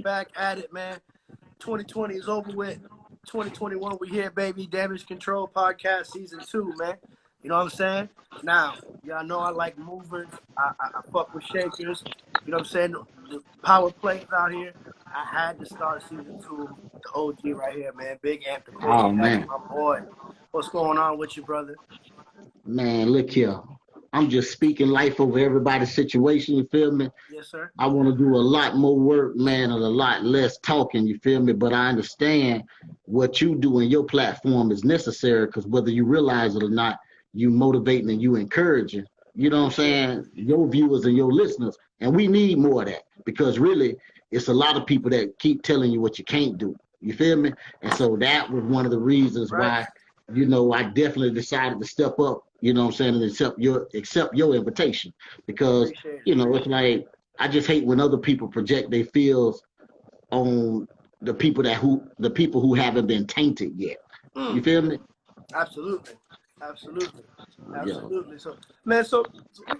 Back at it, man. 2020 is over with. 2021, we here, baby. Damage Control Podcast Season 2, man. You know what I'm saying? Now, y'all know I like movers. I fuck with shakers. You know what I'm saying? The power plays out here. I had to start Season 2, the OG right here, man. Big Amp, the Oh quarterback, man, my boy. What's going on with you, brother? man, look here. I'm just speaking life over everybody's situation. You feel me? Yes, sir. I want to do a lot more work, man, and a lot less talking. You feel me? But I understand what you do in your platform is necessary because whether you realize it or not, you motivating and you encouraging. You know what I'm saying? Your viewers and your listeners, and we need more of that because really, it's a lot of people that keep telling you what you can't do. You feel me? And so that was one of the reasons Right. why, I definitely decided to step up. You know what I'm saying, and accept your invitation because Appreciate it. it's like I just hate when other people project their feels on the people who haven't been tainted yet. You Mm. feel me? Absolutely. Absolutely. Yeah. Absolutely. So, man,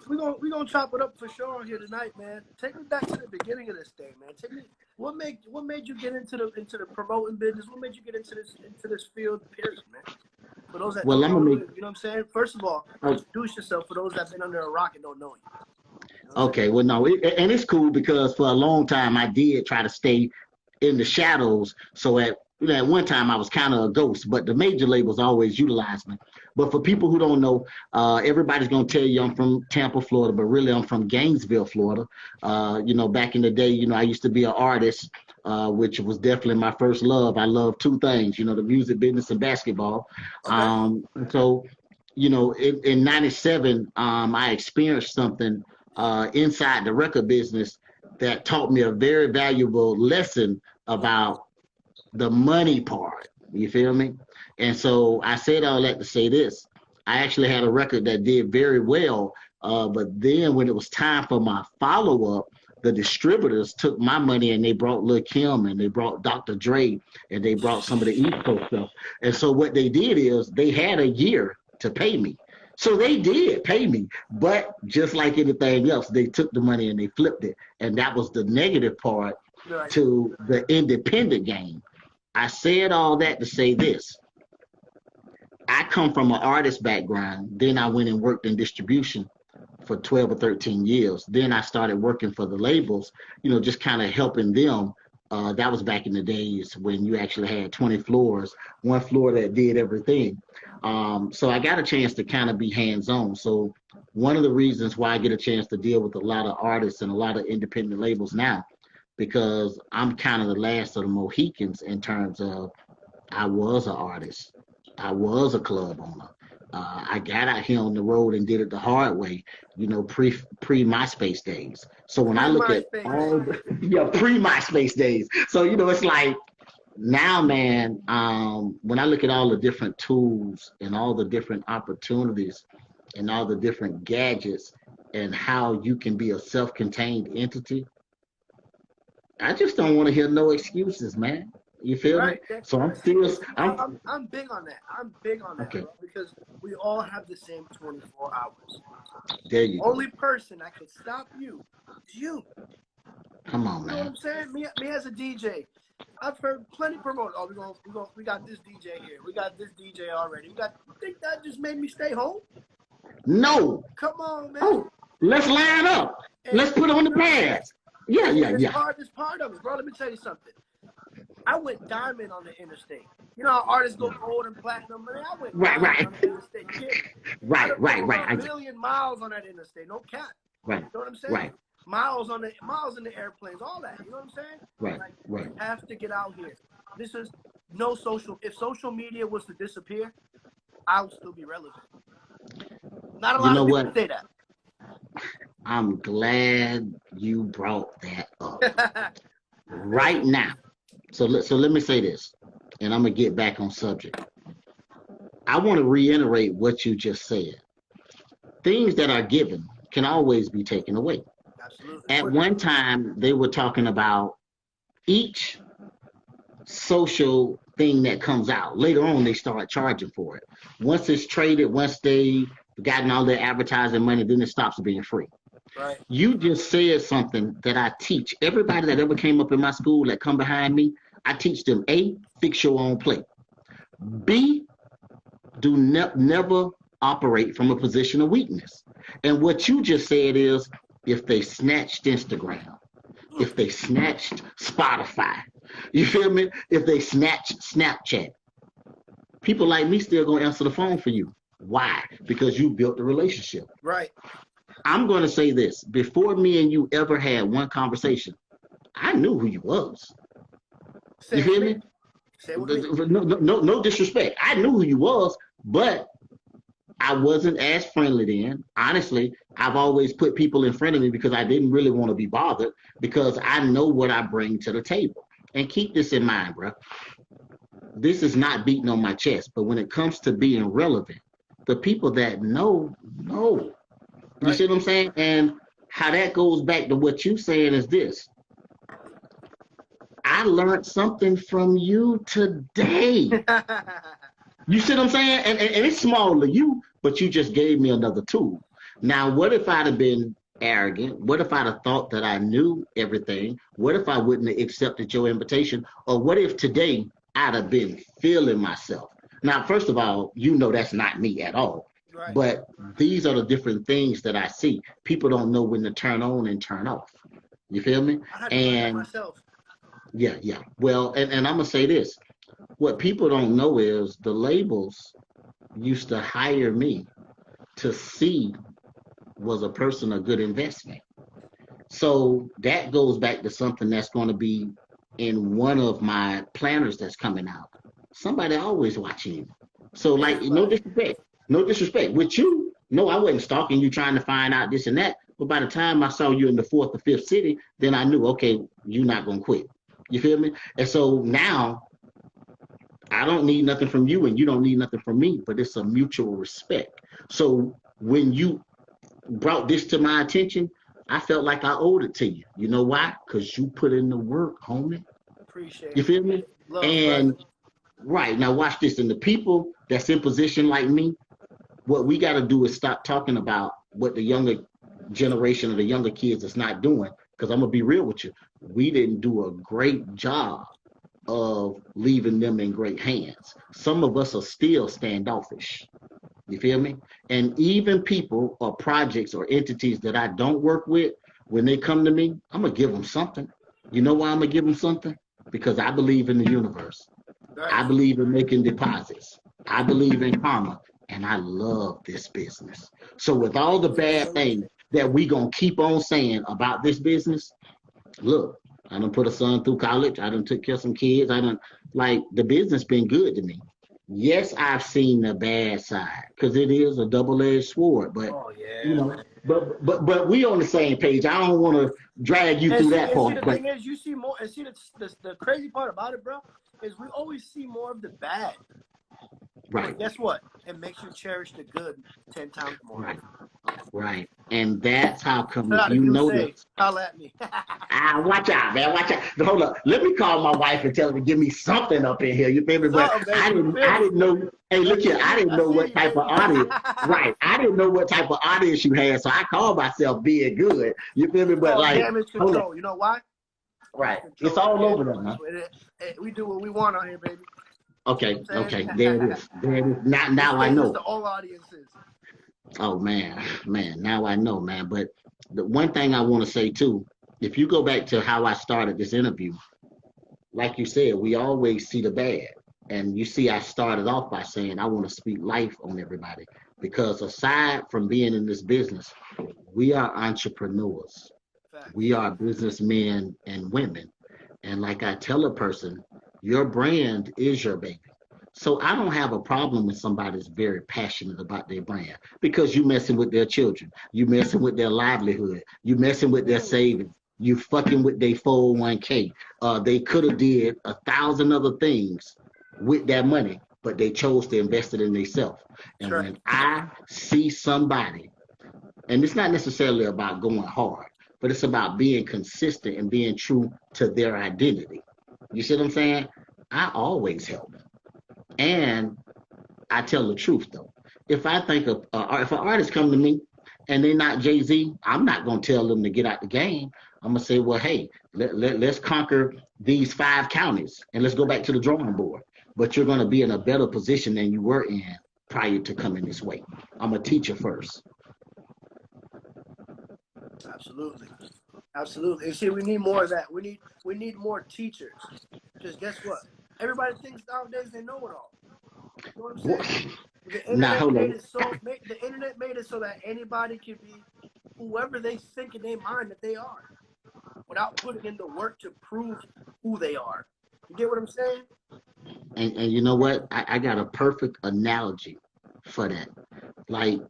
we gonna chop it up for sure here tonight, man. Take me back to the beginning of this thing, man. What made you get into the promoting business? What made you get into this field, period, man? For those that Well, don't I'm gonna know make. you, you know what I'm saying? First of all, Oh, introduce yourself for those that have been under a rock and don't know you. You know what I'm okay. Well, no, and it's cool because for a long time I did try to stay in the shadows. So at one time I was kind of a ghost, but the major labels always utilized me. But for people who don't know, everybody's gonna tell you I'm from Tampa, Florida, but really I'm from Gainesville, Florida. Back in the day, I used to be an artist, which was definitely my first love. I love two things, the music business and basketball. saying? Okay. So, in '97, I experienced something inside the record business that taught me a very valuable lesson about the money part. You feel me? And so I said all that to say this. I actually had a record that did very well, but then when it was time for my follow up, the distributors took my money and they brought Lil Kim and they brought Dr. Dre and they brought some of the East Coast stuff. And so what they did is they had a year to pay me. So they did pay me, but just like anything else, they took the money and they flipped it. And that was the negative part Right. to the independent game. I said all that to say this. I come from an artist background. Then I went and worked in distribution for 12 or 13 years. Then I started working for the labels, just kind of helping them. That was back in the days when you actually had 20 floors, one floor that did everything. So I got a chance to kind of be hands-on. So one of the reasons why I get a chance to deal with a lot of artists and a lot of independent labels now, because I'm kind of the last of the Mohicans in terms of I was an artist. I was a club owner. I got out here on the road and did it the hard way, pre MySpace days. So when I look at all pre MySpace days, so it's like now, man, when I look at all the different tools and all the different opportunities and all the different gadgets and how you can be a self-contained entity, I just don't want to hear no excuses, man. You feel me? Right. So I'm big on that. I'm big on that, okay. bro, because we all have the same 24 hours. There you Only go. person that can stop you is you. Come on, You know what man. I'm saying? Me as a DJ, I've heard plenty promote. Oh, we got this DJ here. We got this DJ already. You think that just made me stay home? No. Come on, man. Oh, let's line up. Let's put on the pads. Yeah. It's part of it, bro. Let me tell you something. I went diamond on the interstate. You know how artists go gold and platinum? Man, I went diamond on the interstate. Right. Over a billion miles on that interstate. No cap. Right. You know what I'm saying? Right. Miles in the airplanes, all that. You know what I'm saying? Right. Like, Right. you have to get out here. This is no social. If social media was to disappear, I would still be relevant. Not a lot of people say that. I'm glad you brought that up. Right now. So let me say this, and I'm going to get back on subject. I want to reiterate what you just said. Things that are given can always be taken away. Absolutely. At one time, they were talking about each social thing that comes out. Later on, they start charging for it. Once it's traded, once they've gotten all their advertising money, then it stops being free. Right. You just said something that I teach everybody that ever came up in my school that come behind me. I teach them: A, fix your own plate. B, do never operate from a position of weakness. And what you just said is, if they snatched Instagram, if they snatched Spotify, you feel me? If they snatched Snapchat, people like me still gonna answer the phone for you. Why? Because you built the relationship. Right. I'm gonna say this: before me and you ever had one conversation, I knew who you was. Say You it with feel me. me? Say it with me. No disrespect. I knew who you was, but I wasn't as friendly then. Honestly, I've always put people in front of me because I didn't really want to be bothered, because I know what I bring to the table. And keep this in mind, bro. This is not beating on my chest, but when it comes to being relevant, the people that know. You Right. see what I'm saying? And how that goes back to what you saying is this: I learned something from you today. You see what I'm saying? And it's small to you, but you just gave me another tool. Now, what if I'd have been arrogant? What if I'd have thought that I knew everything? What if I wouldn't have accepted your invitation? Or what if today I'd have been feeling myself? Now, first of all, you know that's not me at all. Right. But these are the different things that I see. People don't know when to turn on and turn off. You feel me? I had to learn that And myself. yeah. Well, and I'm gonna say this: what people don't know is the labels used to hire me to see, was a person a good investment. So that goes back to something that's going to be in one of my planners that's coming out. Somebody always watching you. So like, no disrespect. With you, no, I wasn't stalking you trying to find out this and that. But by the time I saw you in the fourth or fifth city, then I knew, okay, you're not gonna quit. You feel me? And so now I don't need nothing from you and you don't need nothing from me, but it's a mutual respect. So when you brought this to my attention, I felt like I owed it to you. You know why? Because you put in the work, homie. Appreciate You it. feel me? Love, And brother. right now, watch this. And the people that's in position like me, what we got to do is stop talking about what the younger generation or the younger kids is not doing. Because I'm gonna be real with you, we didn't do a great job of leaving them in great hands. Some of us are still standoffish. You feel me? And even people or projects or entities that I don't work with, when they come to me, I'm gonna give them something. You know why I'm gonna give them something? Because I believe in the universe. Right. I believe in making deposits. I believe in karma, and I love this business. So with all the bad things that we gonna keep on saying about this business, look, I done put a son through college. I done took care of some kids. I done, like, the business been good to me. Yes, I've seen the bad side because it is a double-edged sword. But Oh you yeah, know, man. but we on the same page. I don't want to drag you through that And see, part. the But thing is, you see more. And see, the crazy part about it, bro, is we always see more of the bad. right, But guess what? It makes you cherish the good 10 times more. right, and that's how come Shout if out to you you, say, notice. holla at me. Watch out, man. Watch out. Hold up. Let me call my wife and tell her to give me something up in here. You feel me? But Something, I baby. You didn't feel I me? didn't know. Hey, look here. I didn't I know see what you, type of baby. audience. Right. I didn't know what type of audience you had. So I called myself being good. You feel me? It's But called like, damage hold up. control. You know why? Right. It's Control the all over damage. there, man. We do what we want out here, baby. Okay. You know what I'm Okay. saying? There it is. There it is. This Now I caters know. to all audiences. Oh man. Now I know, man. But the one thing I want to say too, if you go back to how I started this interview, like you said, we always see the bad. And you see, I started off by saying I want to speak life on everybody because aside from being in this business, we are entrepreneurs. Facts. We are businessmen and women. And like I tell a person, your brand is your baby. So I don't have a problem with somebody's very passionate about their brand because you messing with their children, you messing with their livelihood, you messing with their savings, you fucking with their 401k. They could have did 1,000 other things with that money, but they chose to invest it in themselves. That's And right. when I see somebody, and it's not necessarily about going hard, but it's about being consistent and being true to their identity. You see what I'm saying? I always help. And I tell the truth though. If I think of if an artist come to me and they're not Jay-Z, I'm not going to tell them to get out the game. I'm going to say, well, hey, let's conquer these 5 counties and let's go back to the drawing board. But you're going to be in a better position than you were in prior to coming this way. I'm a teacher first. Absolutely. Absolutely. And see, we need more of that. We need more teachers. Because guess what? Everybody thinks nowadays they know it all. You know what I'm saying? The internet made it so that anybody can be whoever they think in their mind that they are, without putting in the work to prove who they are. You get what I'm saying? And you know what? I got a perfect analogy for that. Like,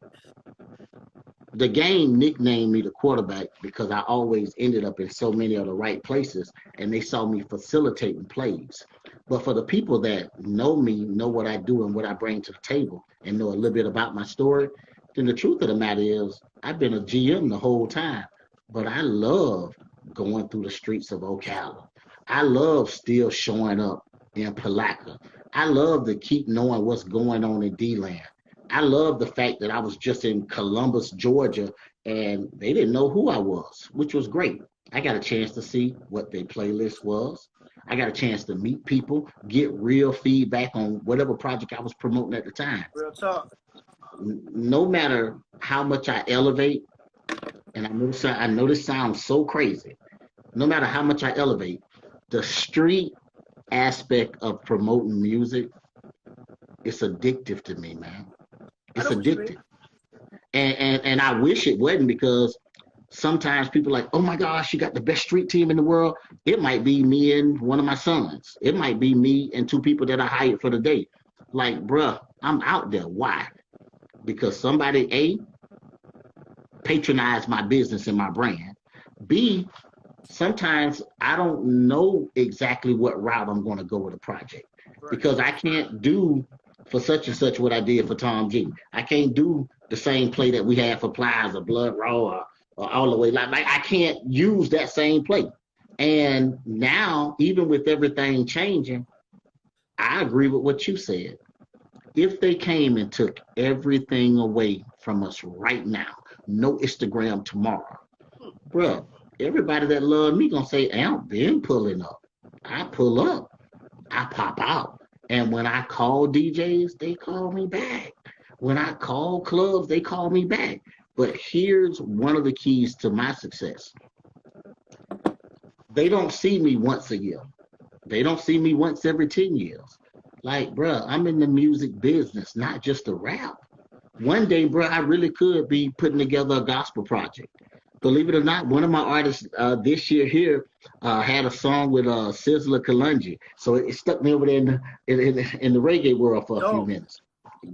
the game nicknamed me the quarterback because I always ended up in so many of the right places, and they saw me facilitating plays. But for the people that know me, know what I do and what I bring to the table, and know a little bit about my story, then the truth of the matter is I've been a GM the whole time. But I love going through the streets of Ocala. I love still showing up in Palatka. I love to keep knowing what's going on in D-Land. I love the fact that I was just in Columbus, Georgia, and they didn't know who I was, which was great. I got a chance to see what their playlist was. I got a chance to meet people, get real feedback on whatever project I was promoting at the time. Real talk. No matter how much I elevate, and I know this sounds so crazy, no matter how much I elevate, the street aspect of promoting music, it's addictive to me, man. It's addictive. And I wish it wasn't, because sometimes people are like, oh my gosh, you got the best street team in the world. It might be me and one of my sons. It might be me and 2 people that I hired for the day. Like, bruh, I'm out there. Why? Because somebody, A, patronized my business and my brand. B, sometimes I don't know exactly what route I'm going to go with a project, because I can't do for such and such what I did for Tom G. I can't do the same play that we had for Plies or Blood Raw or All the Way. Like I can't use that same play. And now, even with everything changing, I agree with what you said. If they came and took everything away from us right now, no Instagram tomorrow, bro, everybody that love me gonna say, I've been pulling up. I pull up. I pop out. And when I call DJs, they call me back. When I call clubs, they call me back. But here's one of the keys to my success. They don't see me once a year. They don't see me once every 10 years. Like, bruh, I'm in the music business, not just a rap. One day, bruh, I really could be putting together a gospel project. Believe it or not, one of my artists this year here had a song with Sizzler Kalungi. So it stuck me over there in the reggae world for a few minutes.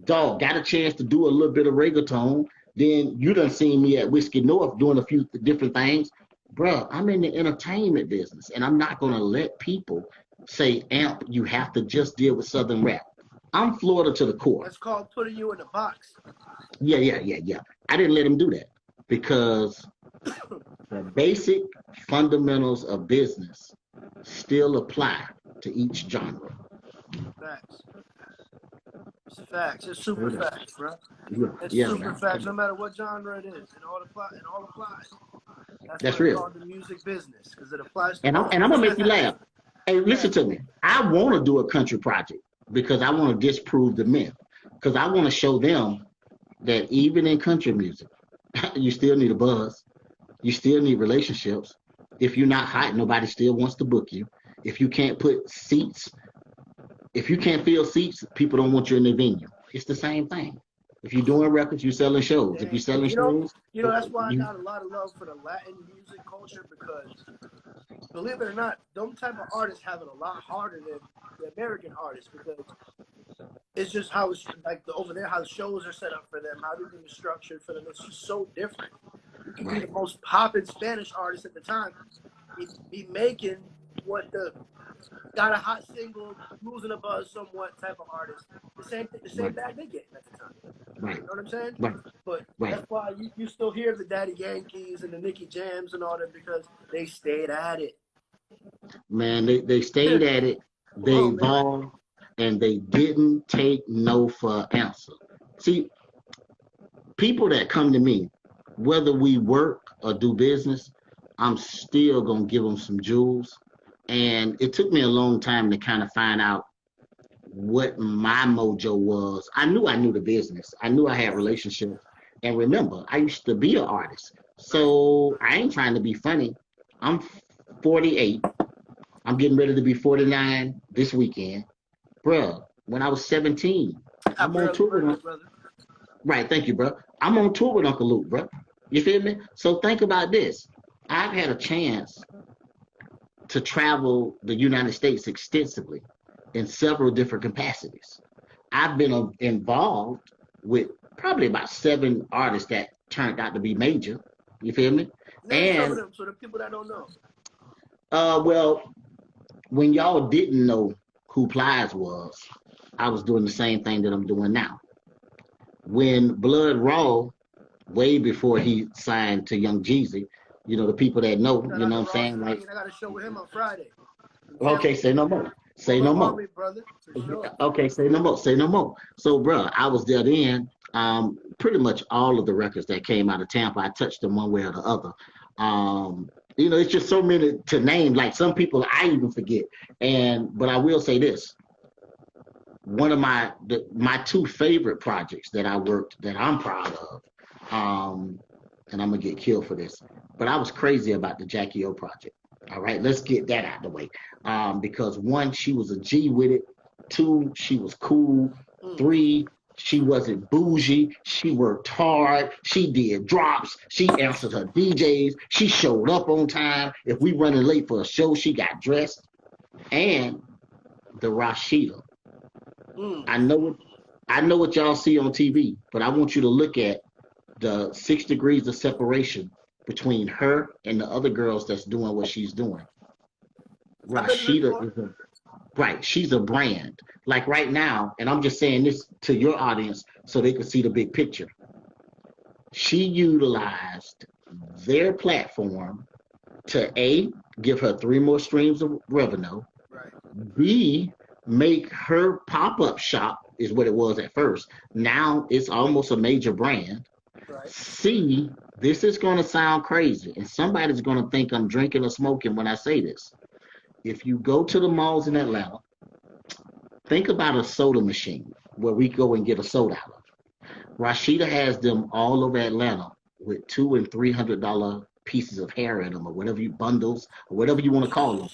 Dog, got a chance to do a little bit of reggaeton. Then you done seen me at Whiskey North doing a few different things. Bruh, I'm in the entertainment business, and I'm not going to let people say, Amp, you have to just deal with Southern rap. I'm Florida to the core. That's called putting you in a box. Yeah. I didn't let him do that, because the basic fundamentals of business still apply to each genre. Facts. It's facts. It's super facts, bro. It's Yeah, super man. facts, no matter what genre it is. It all applies. That's why real. It's called the music business, because it applies to And I'm gonna make you laugh. Hey, listen to me. I want to do a country project because I want to disprove the myth. Because I want to show them that even in country music, you still need a buzz. You still need relationships. If you're not hot, nobody still wants to book you. If you can't put seats, if you can't fill seats, people don't want you in their venue. It's the same thing. If you're doing records, you're selling shows. Yeah, if you're selling shows, that's why I got a lot of love for the Latin music culture, because believe it or not, them type of artists have it a lot harder than the American artists, because it's just how it's like over there, how the shows are set up for them, how everything is structured for them. It's just so different. You can be the most poppin' Spanish artist at the time, be making what the got a hot single, losing a buzz somewhat type of artist. The same bag they get at the time. Right. You know what I'm saying? Right. But Right. that's why you still hear the Daddy Yankees and the Nicky Jams and all that, because they stayed at it. Man, they stayed at it. They evolved, and they didn't take no for an answer. See, people that come to me, whether we work or do business, I'm still gonna give them some jewels. And it took me a long time to kind of find out what my mojo was. I knew the business. I knew I had relationships. And remember, I used to be an artist. So I ain't trying to be funny. I'm 48. I'm getting ready to be 49 this weekend. Bruh, when I was 17, I'm on tour with Right, thank you, bro. I'm on tour with Uncle Luke, bro. You feel me? So think about this. I've had a chance to travel the United States extensively in several different capacities. I've been involved with probably about 7 artists that turned out to be major. You feel me? Name some of them so the people that don't know. Well, when y'all didn't know who Plies was, I was doing the same thing that I'm doing now. When Blood Raw, way before he signed to Young Jeezy, you know, the people that know, you know what I'm saying? Like, I got a show with him on Friday. Okay, say no more. Say no more. Brother, sure. Okay, say no more. Say no more. So, bro, I was there then. Pretty much all of the records that came out of Tampa, I touched them one way or the other. You know, it's just so many to name. Like some people, I even forget. But I will say this: one of my 2 favorite projects that I worked that I'm proud of, and I'm gonna get killed for this, but I was crazy about the Jackie O project. All right, let's get that out of the way. Because 1, she was a G with it. 2, she was cool. 3, she wasn't bougie. She worked hard. She did drops. She answered her DJs. She showed up on time. If we running late for a show, she got dressed. And the Rashida. I know what y'all see on TV, but I want you to look at the 6 degrees of separation between her and the other girls that's doing what she's doing. Rashida is she's a brand. Like right now, and I'm just saying this to your audience so they can see the big picture. She utilized their platform to A, give her 3 more streams of revenue. Right. B, make her pop-up shop is what it was at first. Now it's almost a major brand. Right. C, this is going to sound crazy, and somebody's going to think I'm drinking or smoking when I say this. If you go to the malls in Atlanta, think about a soda machine where we go and get a soda out of. Rashida has them all over Atlanta with $200 and $300 pieces of hair in them, or whatever you bundles, or whatever you want to call them.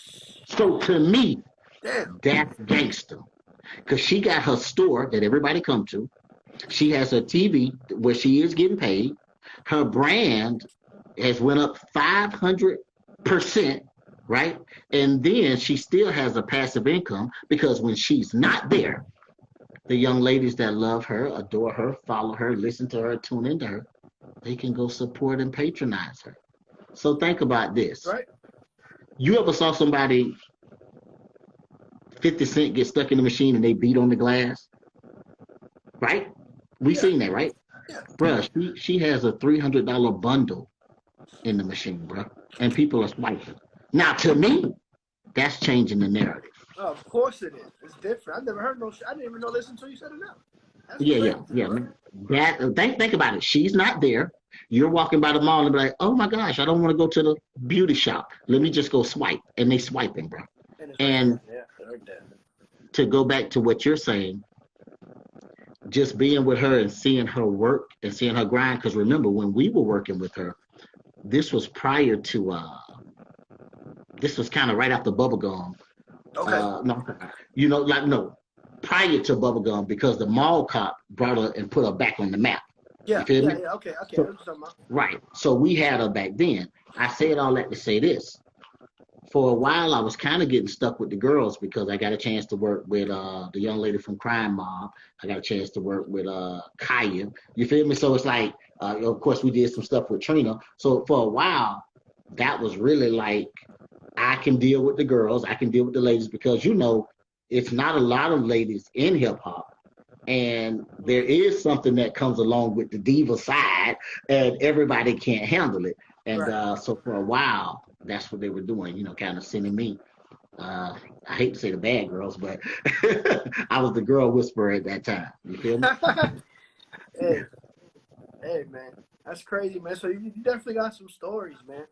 So to me, that's gangster, because she got her store that everybody come to. She has her TV where she is getting paid. Her brand has went up 500%, right? And then she still has a passive income because when she's not there, the young ladies that love her, adore her, follow her, listen to her, tune into her, they can go support and patronize her. So think about this. Right. You ever saw somebody 50 Cent get stuck in the machine and they beat on the glass? Right? We seen that, right? Yeah. Bruh, she has a $300 bundle in the machine, bruh. And people are swiping. Now, to me, that's changing the narrative. Oh, of course it is. It's different. I've never heard no shit. I didn't even know this until you said it now. That's Yeah. Think about it. She's not there. You're walking by the mall and be like, oh my gosh, I don't want to go to the beauty shop. Let me just go swipe. And they swiping, bro. And to go back to what you're saying, just being with her and seeing her work and seeing her grind. Because remember, when we were working with her, this was prior to, this was kind of right after Bubblegum. Okay. Prior to Bubblegum, because the mall cop brought her and put her back on the map. Yeah, you feel me? Okay. So, right. So we had her back then. I said all that to say this. For a while, I was kind of getting stuck with the girls because I got a chance to work with the young lady from Crime Mob. I got a chance to work with Kaya. You feel me? So it's like, of course, we did some stuff with Trina. So for a while, that was really like, I can deal with the girls. I can deal with the ladies because, it's not a lot of ladies in hip hop. And there is something that comes along with the diva side, and everybody can't handle it. And so for a while, that's what they were doing, kind of sending me. I hate to say the bad girls, but I was the girl whisperer at that time. You feel me? Hey, man. That's crazy, man. So you definitely got some stories, man.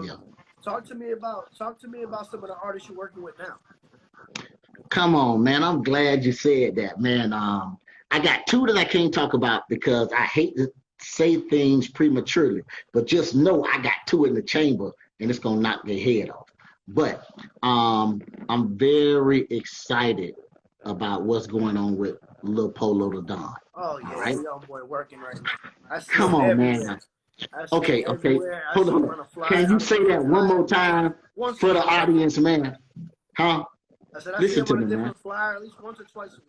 Yeah. Talk to me about some of the artists you're working with now. Come on, man. I'm glad you said that, man. I got two that I can't talk about because I hate to say things prematurely, but just know I got two in the chamber and it's gonna knock their head off. But I'm very excited about what's going on with Lil Polo the Don. Oh yeah, All right. young boy working right now. I see Come him on, everywhere. man. I see him Okay, everywhere. I hold see him on. on a fly. Can you say that one more time Once for a the week. audience, man? Huh? I said I see Listen him to on a me, man. different flyer at least once or twice a week.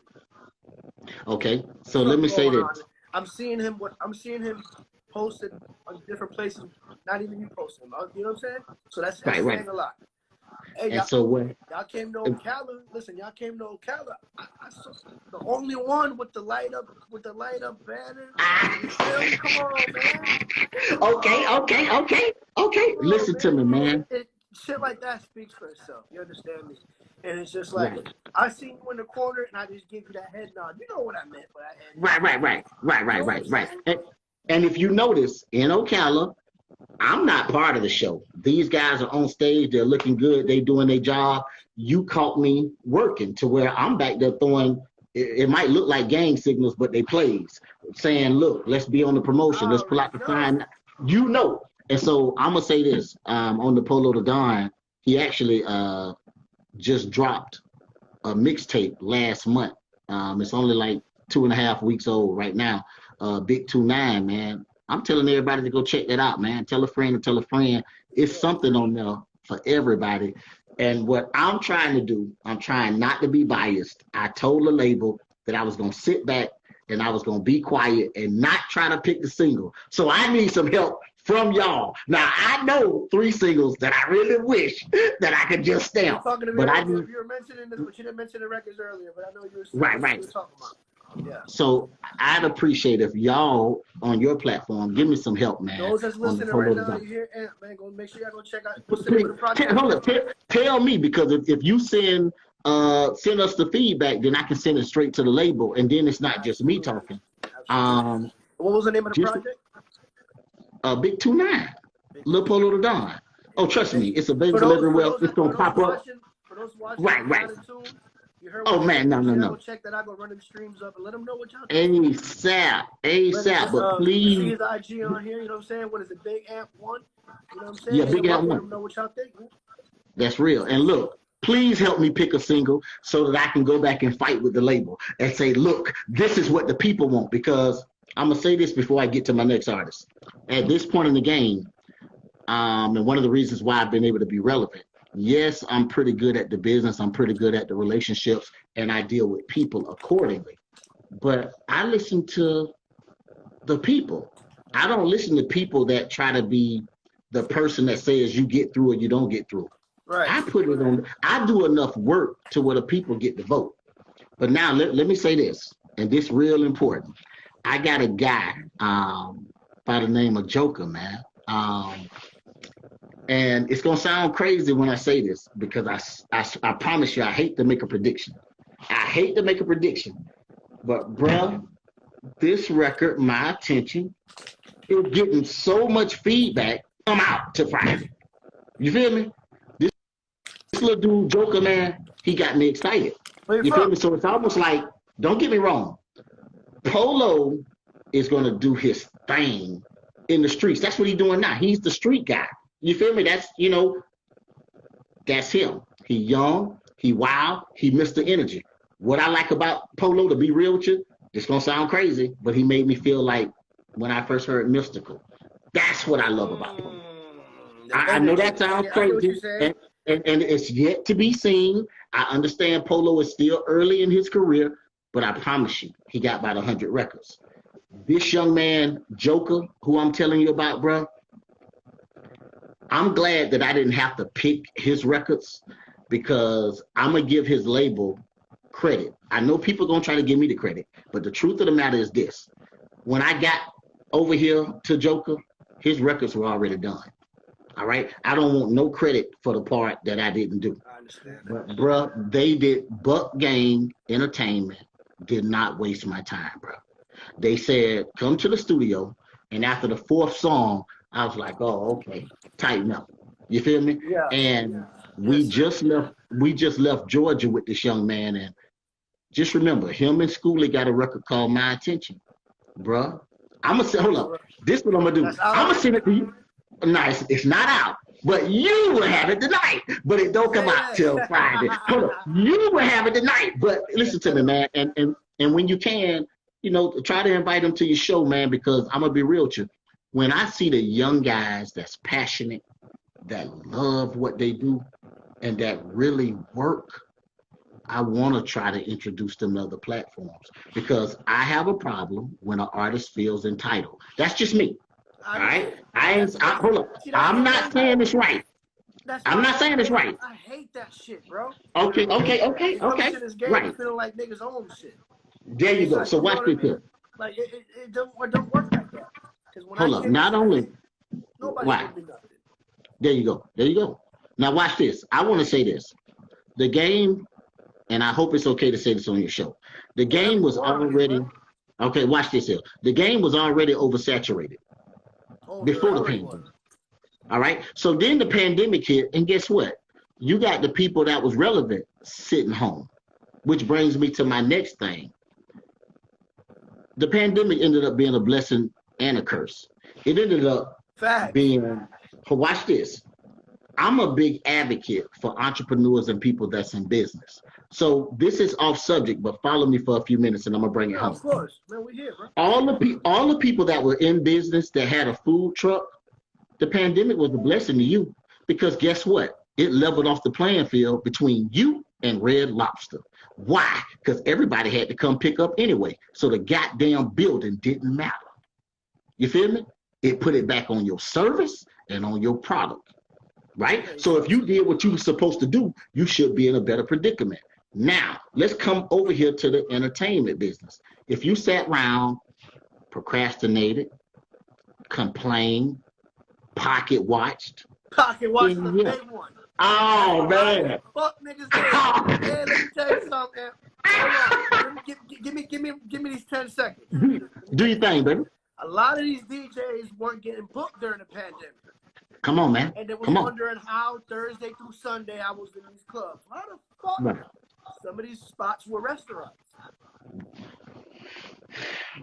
Okay, so let Something me say going on. this. I'm seeing him posted on different places. Not even you posting him. You know what I'm saying? So that's Right. saying a lot. Hey, And so what? y'all came to Ocala. Listen, y'all came to Ocala. I saw the only one with the light up banner. Come on, man. Okay. Listen to me, man. Shit like that speaks for itself. You understand me? And it's just like Right. I seen you in the corner, and I just give you that head nod. You know what I meant by that head nod. Right. And if you notice, in Ocala, I'm not part of the show. These guys are on stage. They're looking good. They doing their job. You caught me working to where I'm back there throwing. It might look like gang signals, but they plays saying, "Look, let's be on the promotion. Let's pull out the sign." You know. And so I'm gonna say this on the Polo to Don. He actually just dropped a mixtape last month. It's only like 2.5 weeks old right now. Big 29, man. I'm telling everybody to go check that out, man. Tell a friend and tell a friend. It's something on there for everybody. And what I'm trying to do, I'm trying not to be biased. I told the label that I was going to sit back and I was going to be quiet and not try to pick the single. So I need some help from y'all. Now, I know 3 singles that I really wish that I could just stamp. You're talking to me but earlier, you were mentioning this, but you didn't mention the records earlier, but I know you were right. talking about. Yeah. So I'd appreciate if y'all on your platform give me some help, man. Those that's listening right now, you hear Amp, man. Go make sure y'all go check out. What's the name of the project? Hold on, tell me, because if you send us the feedback, then I can send it straight to the label, and then it's not just me talking. What was the name of the project? Big 29, Lil Polo to Don. Oh, trust me, it's available everywhere. It's gonna pop up. For those watching, Right. You heard man, no. Check that out. Go run them streams up and let them know what y'all think. ASAP, but please. See his IG on here. You know what I'm saying? What is it? Big Amp 1. You know what I'm saying? Yeah, Big Amp 1. Let them know what y'all think. Man. That's real. And look, please help me pick a single so that I can go back and fight with the label and say, look, this is what the people want. Because I'm gonna say this before I get to my next artist. At this point in the game, and one of the reasons why I've been able to be relevant. Yes, I'm pretty good at the business. I'm pretty good at the relationships, and I deal with people accordingly. But I listen to the people. I don't listen to people that try to be the person that says you get through or you don't get through. Right. I put it on. I do enough work to where the people get the vote. But now let me say this, and this real important. I got a guy by the name of Joker, man. And it's gonna sound crazy when I say this because I promise you I hate to make a prediction. But bruh, this record, my attention, is getting so much feedback. I'm out to Friday. You feel me? This little dude Joker, man, he got me excited. You feel me? So it's almost like, don't get me wrong, Polo is gonna do his thing in the streets. That's what he's doing now. He's the street guy. You feel me? That's him. He young, he wild, he Mr. Energy. What I like about Polo, to be real with you, it's gonna sound crazy, but he made me feel like when I first heard Mystical. That's what I love about Polo. I know that sounds crazy, and it's yet to be seen. I understand Polo is still early in his career, but I promise you, he got about 100 records. This young man, Joker, who I'm telling you about, bro, I'm glad that I didn't have to pick his records because I'm going to give his label credit. I know people are going to try to give me the credit, but the truth of the matter is this. When I got over here to Joker, his records were already done. All right? I don't want no credit for the part that I didn't do. I understand. But, bruh, they did. Buck Gang Entertainment did not waste my time, bro. They said, come to the studio. And after the fourth song, I was like, oh, okay, tighten up. You feel me? Yeah. And Yes, sir. we just left Georgia with this young man. And just remember, him and Schoolie got a record called My Attention. Bruh. I'm gonna say, hold up. This is what I'm gonna do. That's out I'm gonna already? send it to you. Nice. It's not out. But you will have it tonight. But it don't come out till Friday. Hold up. You will have it tonight. But listen to me, man. And when you can, you know, try to invite them to your show, man, because I'm gonna be real with you. When I see the young guys that's passionate, that love what they do, and that really work, I want to try to introduce them to other platforms because I have a problem when an artist feels entitled. That's just me. All right. Hold up. I'm not saying it's right. I'm not saying it's right. I hate that shit, bro. Okay. To this game Right. feeling like niggas own shit. There you go. So watch this here. Like it don't work like that. Because when Hold up. Not only. nobody Why? can do nothing. There you go. There you go. Now watch this. I want to say this. The game, and I hope it's okay to say this on your show. The game was already. Okay, watch this here. The game was already oversaturated before the pandemic. All right. So then the pandemic hit, and guess what? You got the people that was relevant sitting home, which brings me to my next thing. The pandemic ended up being a blessing and a curse. It ended up being, watch this. I'm a big advocate for entrepreneurs and people that's in business. So this is off subject, but follow me for a few minutes and I'm gonna bring it home. Of course, man, we here, bro. All the people that were in business that had a food truck, the pandemic was a blessing to you because guess what? It leveled off the playing field between you and Red Lobster. Why? Because everybody had to come pick up anyway. So the goddamn building didn't matter. You feel me? It put it back on your service and on your product. Right? So if you did what you were supposed to do, you should be in a better predicament. Now, let's come over here to the entertainment business. If you sat around, procrastinated, complained, pocket watched. Pocket watched the big one. Oh, man. Fuck niggas. Man, let me tell you something. Hold on. Give me these 10 seconds. Do your thing, baby. A lot of these DJs weren't getting booked during the pandemic. Come on, man. And they was wondering how Thursday through Sunday I was in these clubs. How the fuck? Right. Some of these spots were restaurants.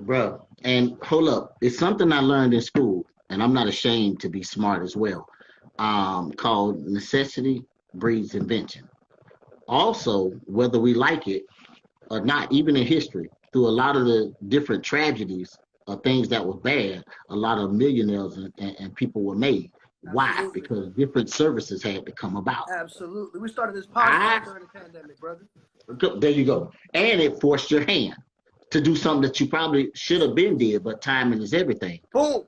Bro, and hold up. It's something I learned in school, and I'm not ashamed to be smart as well, called necessity breeds invention. Also, whether we like it or not, even in history, through a lot of the different tragedies or things that were bad, a lot of millionaires and people were made. Why? Absolutely. Because different services had to come about. Absolutely. We started this podcast during the pandemic, brother. There you go. And it forced your hand to do something that you probably should have been did, but timing is everything. Boom.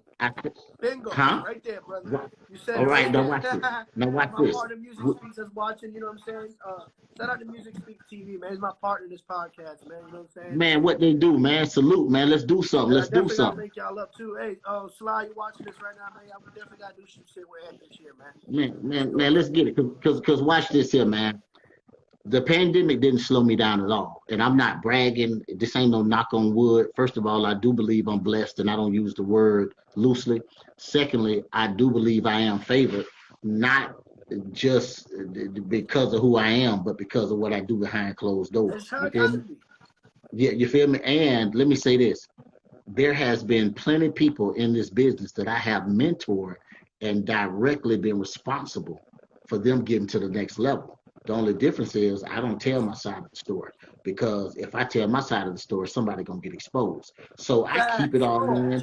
Bingo. Huh? Right there, brother. You said all right, now watch this. Now watch this. My partner Music Speaks is watching, you know what I'm saying? Shout out to Music Speak TV, man. He's my partner in this podcast, man. You know what I'm saying? Man, what they do, man. Salute, man. Let's do something. Let's do something. Thank y'all up too. Hey, Sly, you watching this right now, man? Y'all definitely gotta do some shit with Ed this year, man. Man, let's get it. Cause watch this here, man. The pandemic didn't slow me down at all. And I'm not bragging. This ain't no knock on wood. First of all, I do believe I'm blessed and I don't use the word loosely. Secondly, I do believe I am favored, not just because of who I am, but because of what I do behind closed doors. You feel me? Yeah, you feel me? And let me say this. There has been plenty of people in this business that I have mentored and directly been responsible for them getting to the next level. The only difference is I don't tell my side of the story because if I tell my side of the story, somebody gonna get exposed. So I keep it all in.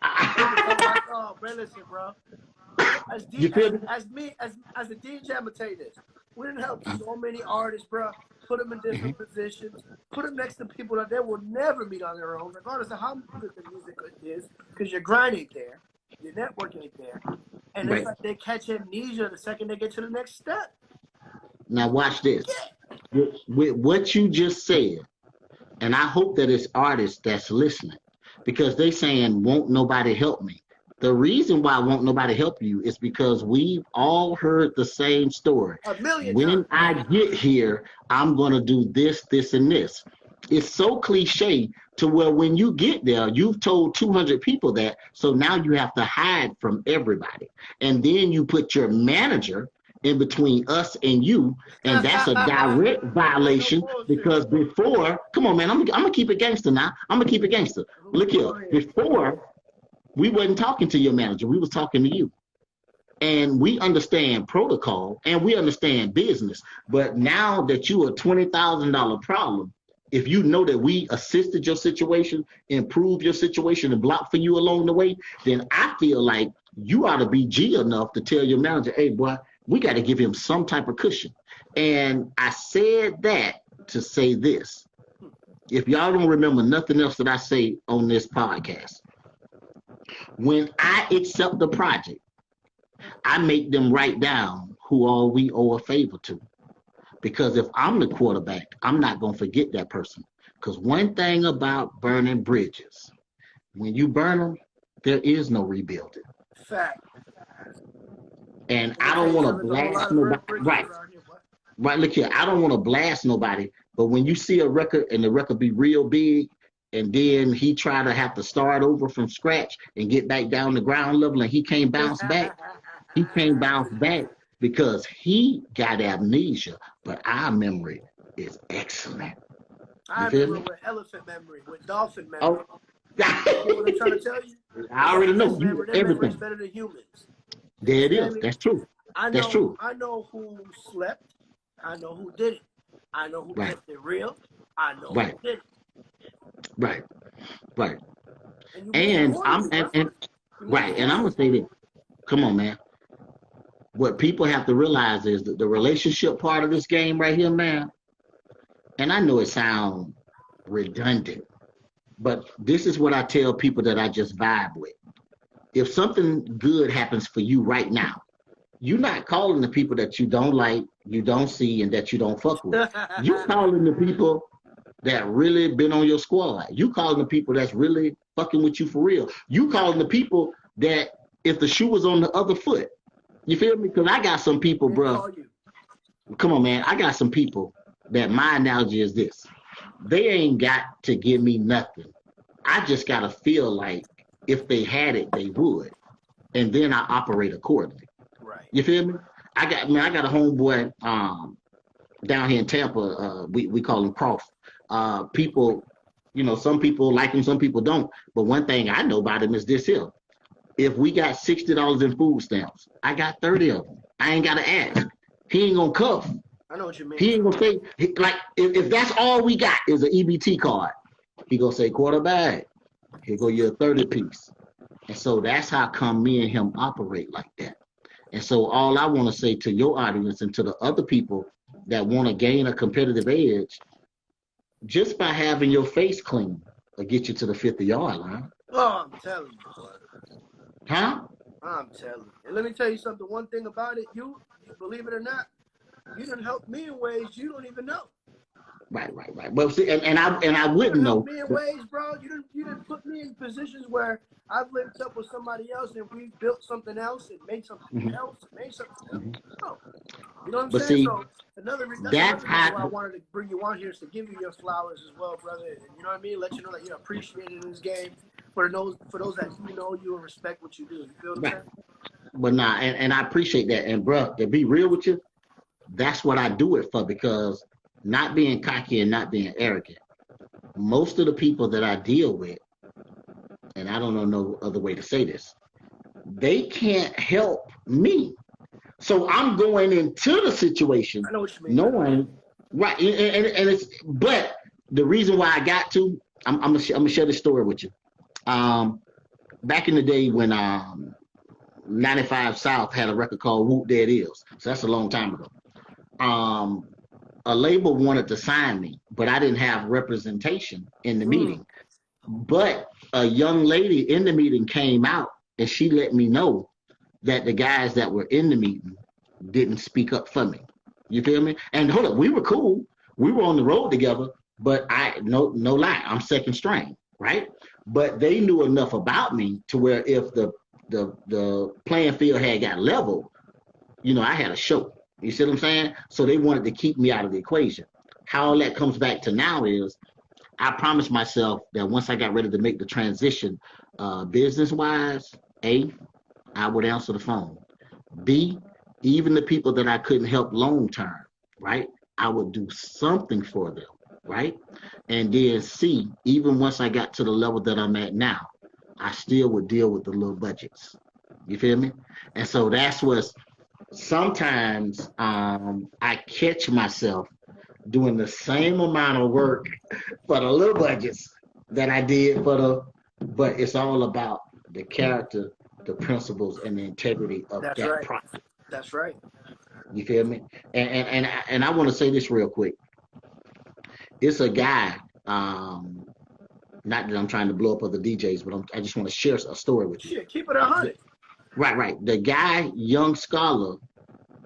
Oh, man, listen, bro. As a DJ, I'm gonna tell you this. We didn't help so many artists, bro. Put them in different positions. Put them next to people that they will never meet on their own, regardless of how good the music is, because your grind ain't there, your network ain't there, and it's like they catch amnesia the second they get to the next step. Now watch this. With what you just said, and I hope that it's artists that's listening, because they saying, won't nobody help me? The reason why won't nobody help you is because we've all heard the same story. A million when times. I get here, I'm going to do this, this, and this. It's so cliche to where when you get there, you've told 200 people that, so now you have to hide from everybody. And then you put your manager in between us and you, and that's a direct violation because before, come on, man, I'm gonna keep it gangster now. I'm gonna keep it gangster. Look here, before we wasn't talking to your manager, we was talking to you. And we understand protocol and we understand business. But now that you a $20,000 problem, if you know that we assisted your situation, improved your situation, and blocked for you along the way, then I feel like you ought to be G enough to tell your manager, hey, boy, we got to give him some type of cushion. And I said that to say this. If y'all don't remember nothing else that I say on this podcast, when I accept the project, I make them write down who all we owe a favor to. Because if I'm the quarterback, I'm not going to forget that person. Because one thing about burning bridges, when you burn them, there is no rebuilding. Fact. And I don't want to blast nobody. Right, look here. I don't want to blast nobody. But when you see a record and the record be real big, and then he try to have to start over from scratch and get back down to ground level, and he can't bounce back. He can't bounce back because he got amnesia, but our memory is excellent. I remember with elephant memory, with dolphin memory. Oh. You know what I'm trying to tell you? I already know you everything. Is better than humans. There it is. That's true. That's true. I know who slept. I know who did it. I know who kept it real. I know who did it. Right. And I'm gonna say this. Come on, man. What people have to realize is that the relationship part of this game right here, man, and I know it sounds redundant, but this is what I tell people that I just vibe with. If something good happens for you right now, you're not calling the people that you don't like, you don't see, and that you don't fuck with. You calling the people that really been on your squad. You calling the people that's really fucking with you for real. You calling the people that if the shoe was on the other foot, you feel me? Because I got some people, bro. Come on, man. I got some people that my analogy is this. They ain't got to give me nothing. I just got to feel like if they had it, they would. And then I operate accordingly. Right. You feel me? I got a homeboy down here in Tampa. We call him Croft. People, some people like him, some people don't. But one thing I know about him is this here. If we got $60 in food stamps, I got 30 of them. I ain't got to ask. He ain't going to cuff. I know what you mean. He ain't going to say, like, if that's all we got is an EBT card, he going to say, quarterback, here go your 30 piece. And so that's how come me and him operate like that. And so all I want to say to your audience and to the other people that want to gain a competitive edge, just by having your face clean will get you to the 50-yard line. Oh, I'm telling you. Huh? I'm telling you. And let me tell you something. One thing about it, you believe it or not, you done helped me in ways you don't even know. Right. Well, see, and I wouldn't know. Me in ways, bro. You didn't put me in positions where I've linked up with somebody else and we built something else and made something else and made something else. Oh, you know what I'm saying? See, so another reason why I wanted to bring you on here is to give you your flowers as well, brother. You know what I mean? Let you know that you're appreciated in this game. For those that you know you and respect what you do. You feel what I'm saying? But nah, and I appreciate that. And bro, to be real with you, that's what I do it for, because not being cocky and not being arrogant, most of the people that I deal with, and I don't know no other way to say this, they can't help me. So I'm going into the situation I know what you mean. knowing, right, and it's, but the reason why I got to, I'm gonna share this story with you. Back in the day when 95 South had a record called Whoop There It Is, so that's a long time ago. A label wanted to sign me, but I didn't have representation in the meeting. But a young lady in the meeting came out and she let me know that the guys that were in the meeting didn't speak up for me. You feel me? And hold up, we were cool. We were on the road together, but no lie, I'm second string, right? But they knew enough about me to where if the playing field had got leveled, I had a show. You see what I'm saying? So they wanted to keep me out of the equation. How all that comes back to now is I promised myself that once I got ready to make the transition, business-wise, I would answer the phone. B, even the people that I couldn't help long term, right? I would do something for them, right? And then C, even once I got to the level that I'm at now, I still would deal with the little budgets. You feel me? And so that's what's sometimes I catch myself doing the same amount of work for the little budgets that I did for but it's all about the character, the principles, and the integrity of That's that right. product. That's right. You feel me? And I want to say this real quick. It's a guy. Not that I'm trying to blow up other DJs, but I just want to share a story with you. Shit, keep it 100. Right. The guy, Young Scholar,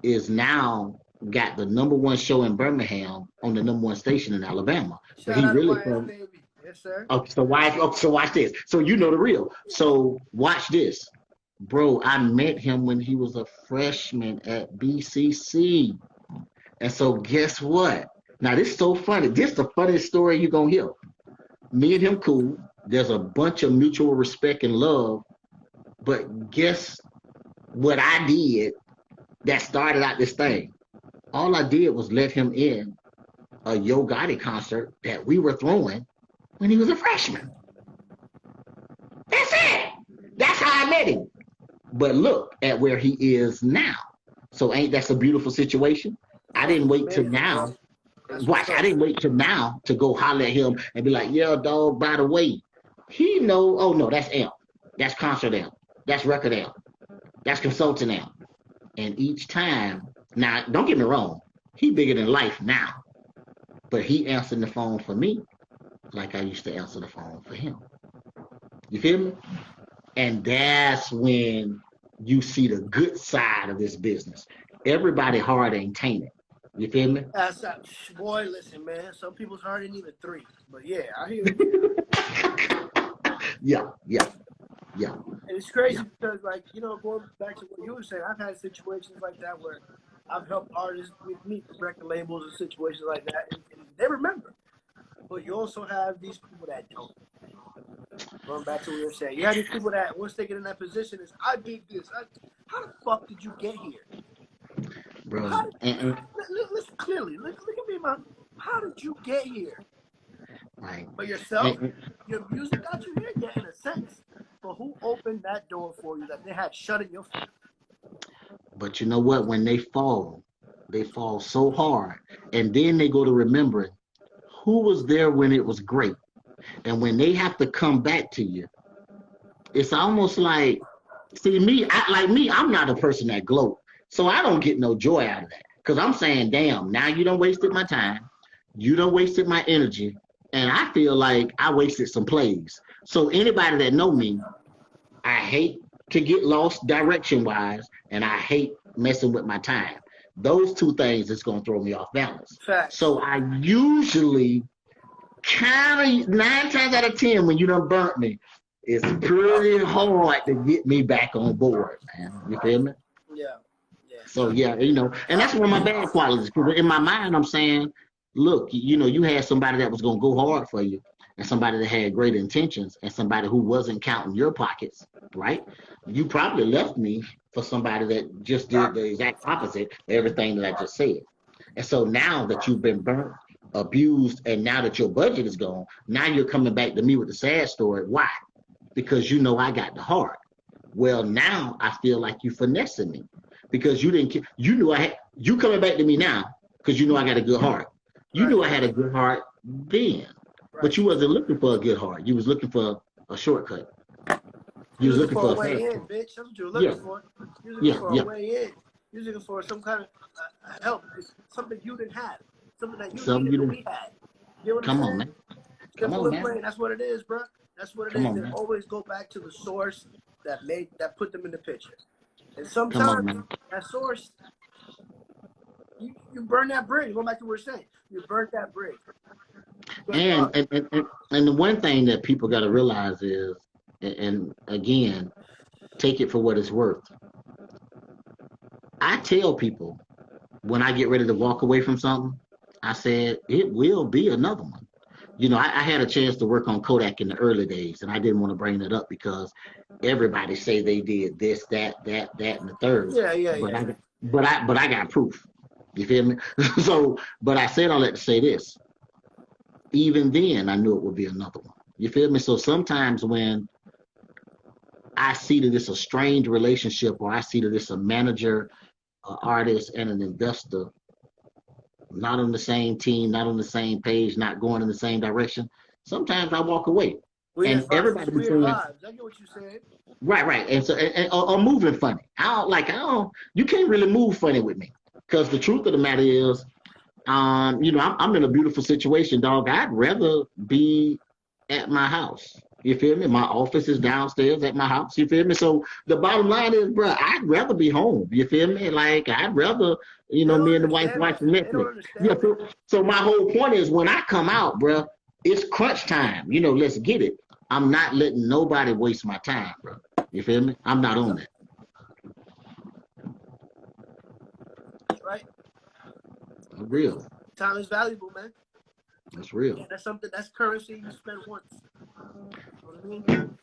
is now got the #1 show in Birmingham on the #1 station in Alabama. So Shout he out to really YS, baby. Yes, sir. so watch this. So you know the real. So watch this. Bro, I met him when he was a freshman at BCC. And so guess what? Now this is so funny. This is the funniest story you're gonna hear. Me and him cool. There's a bunch of mutual respect and love. But guess what I did that started out this thing? All I did was let him in a Yo Gotti concert that we were throwing when he was a freshman. That's it. That's how I met him. But look at where he is now. So ain't that a beautiful situation? I didn't wait till now. Watch, I didn't wait till now to go holler at him and be like, yeah, dog, by the way, he know, oh no, that's amp. That's concert amp. That's record amp. That's consultant amp. And each time, now don't get me wrong, he bigger than life now. But he answered the phone for me like I used to answer the phone for him. You feel me? And that's when you see the good side of this business. Everybody hard ain't tainted. You feel me? That's boy, listen, man. Some people's heart ain't even 3. But yeah, I hear you. Yeah. And it's crazy because, like, you know, going back to what you were saying, I've had situations like that where I've helped artists with me, record labels and situations like that, and they remember. But you also have these people that don't. Going back to what you were saying, you have these people that once they get in that position, is I did this. How the fuck did you get here? Bro. Listen clearly. Look at me, man. How did you get here? Right. For yourself, your music got you here, yeah, in a sense. But who opened that door for you that they had shut in your face? But you know what? When they fall so hard. And then they go to remembering who was there when it was great. And when they have to come back to you, it's almost like, see, I'm not a person that gloat. So I don't get no joy out of that. Because I'm saying, damn, now you done wasted my time. You done wasted my energy. And I feel like I wasted some plays. So anybody that know me, I hate to get lost direction-wise, and I hate messing with my time. Those two things is going to throw me off balance. Facts. So I usually kind of 9 times out of 10, when you done burnt me, it's pretty hard to get me back on board, man. You feel me? Yeah. So yeah, you know, and that's one of my bad qualities. Because in my mind, I'm saying, look, you know, you had somebody that was gonna go hard for you, and somebody that had great intentions, and somebody who wasn't counting your pockets, right? You probably left me for somebody that just did the exact opposite of everything that I just said. And so now that you've been burnt, abused, and now that your budget is gone, now you're coming back to me with the sad story. Why? Because you know I got the heart. Well, now I feel like you finessing me because you didn't. You knew you coming back to me now because you know I got a good heart. You knew I had a good heart then, but you wasn't looking for a good heart. You was looking for a shortcut. You was looking for a way in, bitch. That's what you were looking for. You was looking for a way in. You was looking for some kind of help, something you didn't have, something that you needed that we had. You know what I'm saying? Man. Come on, man. That's what it is, bro. That's what it is. They always go back to the source that put them in the picture. And sometimes that source, you burn that bridge. Go back to what we're saying. You burnt that bridge. And the one thing that people got to realize is, and again, take it for what it's worth. I tell people when I get ready to walk away from something, I said, it will be another one. I had a chance to work on Kodak in the early days, and I didn't want to bring that up because everybody say they did this, that, and the third. But I got proof. You feel me? So, but I said all that to say this. Even then, I knew it would be another one. You feel me? So sometimes when I see that it's a strange relationship, or I see that it's a manager, an artist, and an investor, not on the same team, not on the same page, not going in the same direction, sometimes I walk away. Weird And everybody be saying, vibes. I get what you're saying. right. And so, or moving funny. You can't really move funny with me. Because the truth of the matter is, I'm in a beautiful situation, dog. I'd rather be at my house. You feel me? My office is downstairs at my house. You feel me? So the bottom line is, bro, I'd rather be home. You feel me? Like, I'd rather, me and the wife watching Netflix. Yeah. So my whole point is, when I come out, bro, it's crunch time. Let's get it. I'm not letting nobody waste my time, bro. You feel me? I'm not on that. Right. That's real. Time is valuable, man. That's real. Yeah, that's currency you spend once. You know what I mean?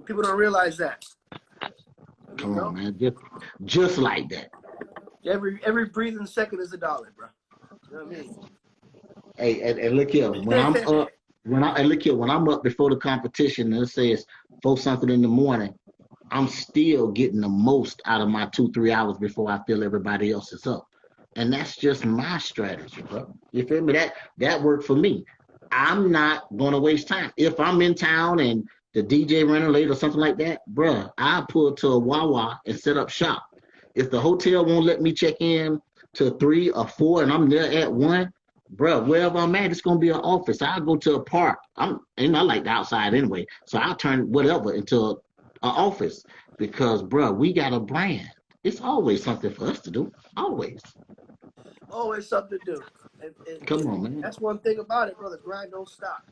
People don't realize that. Come on, man. Just like that. Every breathing second is $1, bro. You know what I mean? Hey, and look here. When I'm up, when I'm up before the competition, and it says 4 something in the morning, I'm still getting the most out of my 2-3 hours before I feel everybody else is up. And that's just my strategy, bro. You feel me? That worked for me. I'm not gonna waste time. If I'm in town and the DJ running late or something like that, bro, I'll pull to a Wawa and set up shop. If the hotel won't let me check in to 3 or 4 and I'm there at 1, bro, wherever I'm at, it's gonna be an office. I'll go to a park. I like the outside anyway, so I'll turn whatever into an office because, bro, we got a brand. It's always something for us to do. Always something to do. Come on, man. That's one thing about it, bro. The grind don't stop.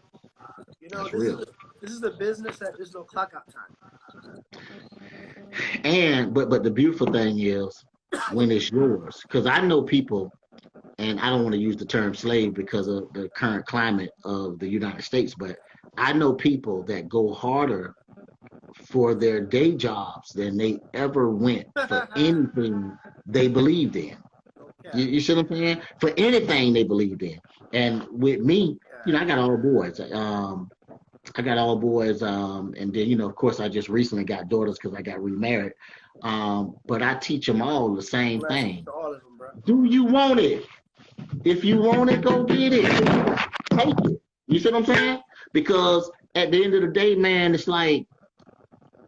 This is the business that there's no clock out time. And but the beautiful thing is when it's yours, because I know people, and I don't want to use the term slave because of the current climate of the United States, but I know people that go harder for their day jobs than they ever went for anything they believed in. You see what I'm saying? For anything they believed in. And with me, I got all boys. And then, of course, I just recently got daughters because I got remarried. But I teach them all the same thing. All of them, bro. Do you want it? If you want it, go get it. Take it. You see what I'm saying? Because at the end of the day, man, it's like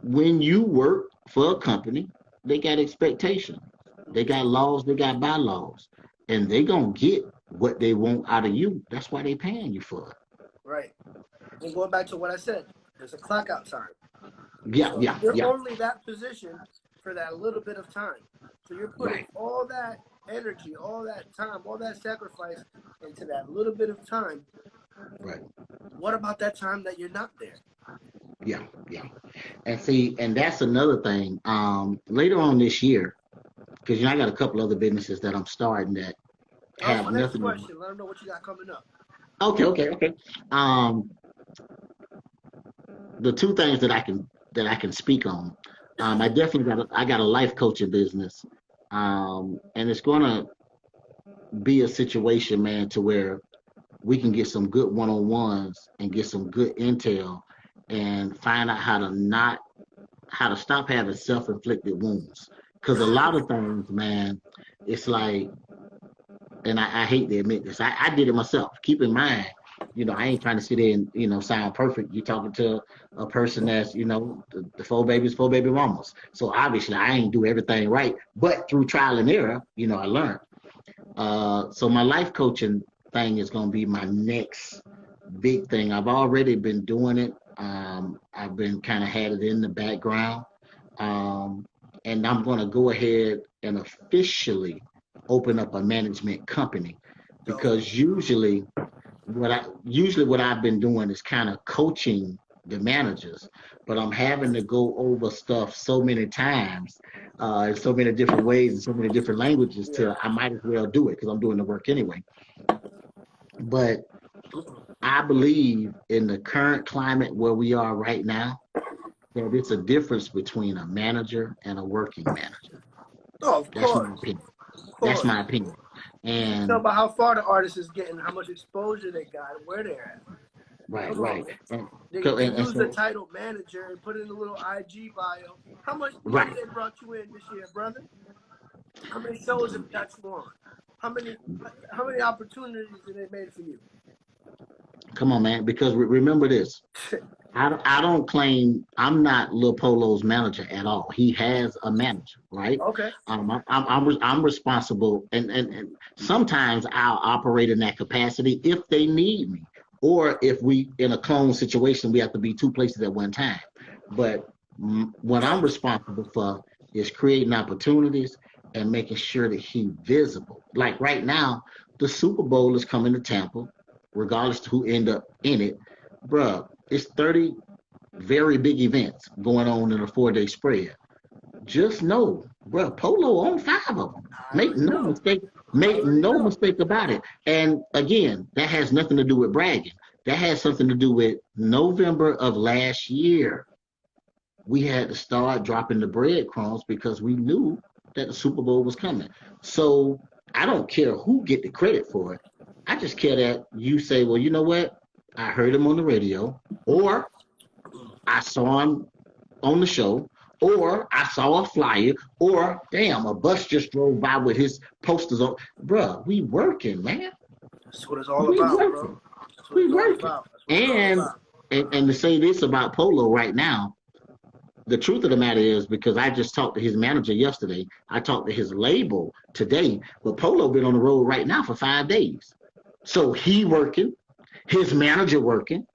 when you work for a company, they got expectations. They got laws, they got bylaws, and they gonna get what they want out of you. That's why they paying you for it. Right. And going back to what I said, there's a clock out time. You're only that position for that little bit of time. So you're putting all that energy, all that time, all that sacrifice into that little bit of time. Right. What about that time that you're not there? Yeah. And see, and that's another thing. Later on this year, because I got a couple other businesses that I'm starting that have next nothing. Question. Let them know what you got coming up. Okay. The 2 things that I can speak on. I definitely got a life coaching business, and it's gonna be a situation, man, to where we can get some good one-on-ones and get some good intel and find out how to stop having self-inflicted wounds. Because a lot of things, man, it's like, and I hate to admit this, I did it myself. Keep in mind, I ain't trying to sit there and, sound perfect. You're talking to a person that's, the 4 baby mamas. So obviously I ain't do everything right, but through trial and error, I learned. So my life coaching thing is going to be my next big thing. I've already been doing it. I've been kind of had it in the background. And I'm going to go ahead and officially open up a management company because usually what I've been doing is kind of coaching the managers, but I'm having to go over stuff so many times, in so many different ways and so many different languages till I might as well do it because I'm doing the work anyway. But I believe in the current climate where we are right now, that it's a difference between a manager and a working manager. Oh, of That's course. my opinion. Of That's course. my opinion. You can tell And by how far the artist is getting, how much exposure they got, and where they're at. right, Come on, right. man. And, They and use the so title manager and put in a little IG bio. How much money right. they brought you in this year, brother? How many shows have got you on? How many opportunities have they made for you? Come on, man. Because remember this. I don't claim I'm not Lil Polo's manager at all. He has a manager, right? Okay. I'm responsible, and sometimes I'll operate in that capacity if they need me, or if we in a clone situation we have to be two places at one time. But what I'm responsible for is creating opportunities and making sure that he's visible. Like right now, the Super Bowl is coming to Tampa, regardless to who end up in it, bruh. It's 30 very big events going on in a 4-day spread. Just know, bro, Polo on 5 of them. I Make already no know. mistake. I Make already no know. mistake about it. And again, that has nothing to do with bragging. That has something to do with November of last year. We had to start dropping the breadcrumbs because we knew that the Super Bowl was coming. So I don't care who get the credit for it. I just care that you say, well, you know what? I heard him on the radio, or I saw him on the show, or I saw a flyer, or damn, a bus just drove by with his posters on. Bruh, we working, man. That's what it's all We about, working. bro. That's what We it's all working. about. That's what it's all And, about. and to say this about Polo right now, the truth of the matter is, because I just talked to his manager yesterday, I talked to his label today, but Polo been on the road right now for 5 days. So he working, his manager working,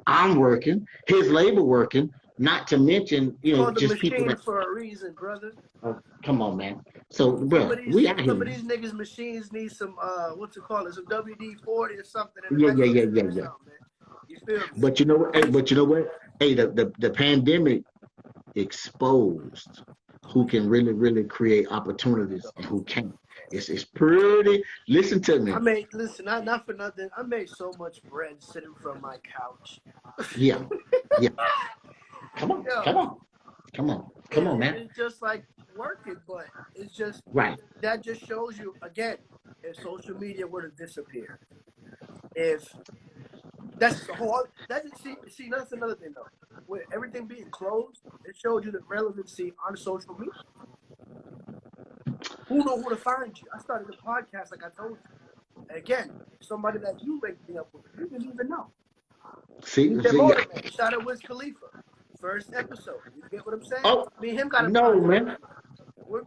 I'm working, his label working, not to mention, It's called the just people machine that, for a reason, brother. come on, man. So, bro, we out Some here. of these niggas machines need some what's it called? Some WD-40 or something in the Yeah, next yeah, yeah, season yeah, or yeah. something, man. You feel me? But you know what? Hey, but you know what? Hey, the pandemic exposed who can really, really create opportunities and who can't. It's pretty. Listen to me. I made listen, not for nothing. I made so much bread sitting from my couch. Yeah, yeah. Come on, Yo, come on, come on, man. it's just like working, but it's just Right. that just shows you again, if social media were to disappear, if that's the whole see that's another thing though. With everything being closed, it showed you the relevancy on social media. Who know who to find you? I started a podcast like I told you. And again, somebody that you linked me up with, you didn't even know. See, DJ see. Motorman, shout out Wiz Khalifa. First episode. You get what I'm saying? Oh Me and him got a no, podcast. man.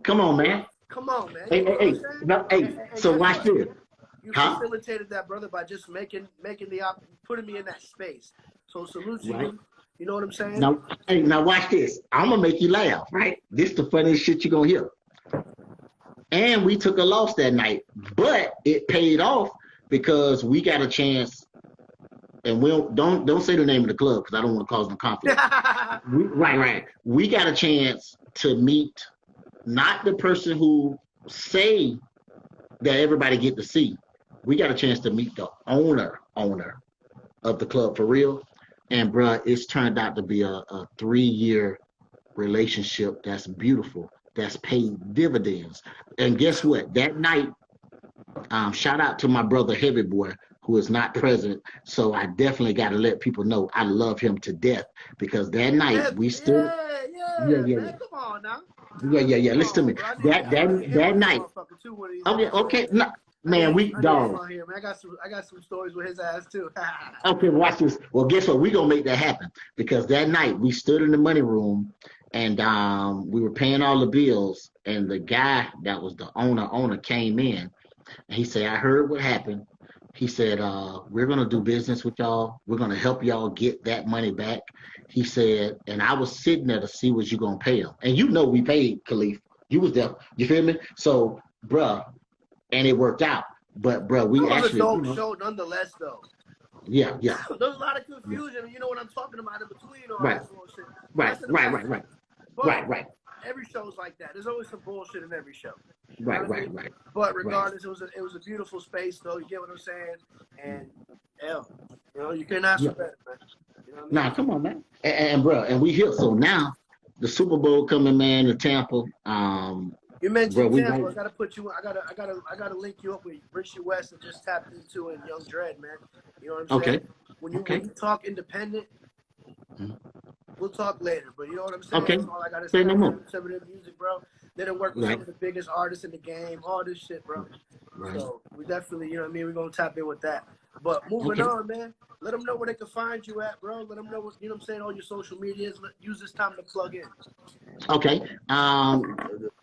Come on, man. Come on, man. Hey, You hey, get what I'm hey. saying? No, hey. And So guess watch what? this, You huh? facilitated that, brother, by just putting me in that space. So salute to Right. you. You know what I'm saying? Now, hey, now watch this. I'm gonna make you laugh, right? This the funniest shit you're gonna hear. And we took a loss that night, but it paid off because we got a chance. And we'll don't say the name of the club because I don't want to cause no conflict. Right. We got a chance to meet not the person who say that everybody get to see. We got a chance to meet the owner of the club for real. And bruh, it's turned out to be a 3-year relationship that's beautiful, that's paid dividends. And guess what? That night, shout out to my brother Heavy Boy, who is not present. So I definitely got to let people know I love him to death because that night we stood. Yeah, yeah, man. yeah. Come on now. Yeah. Come Listen to on, me. bro. I need to get him That on this night. motherfucker too one of these Okay, days, man. okay. No, man, we I need him dog. on here, man. I got some stories with his ass too. Okay, watch this. Well, guess what? We gonna make that happen because that night we stood in the money room and we were paying all the bills, and the guy that was the owner came in and he said, "I heard what happened." He said, "We're gonna do business with y'all. We're gonna help y'all get that money back." He said, and I was sitting there to see what you gonna pay him, and you know we paid Khalifa. You was there. You feel me? So, bruh, and it worked out. But bruh, That we was a actually, dope show nonetheless, though. yeah. There was a lot of confusion. You know what I'm talking about in between all Right. that bullshit. Right, That's in the past. But right, every show's like that. There's always some bullshit in every show. You know right, what I mean? right. But regardless, it was a beautiful space, though. You get what I'm saying? And hell, you couldn't ask Yeah. for better, man. You know what I mean? Nah, come on, man. And bro, and we here. So now the Super Bowl coming, man, to Tampa. You Bro, mentioned we Tampa. right. I gotta put you. I gotta link you up with Richie West and just tapped into and Young Dread, man. You know what I'm saying? Okay. When Okay. you talk independent, Mhm. we'll talk later. But you know what I'm saying? Okay. That's all I gotta Say say. no I more. heard some of their music, bro. They done work with some Right. of the biggest artists in the game. All this shit, bro. Right. So we definitely, you know what I mean. We're gonna tap in with that. But moving Okay. on, man. Let them know where they can find you at, bro. Let them know what you know what I'm saying. All your social medias. Use this time to plug in. Okay.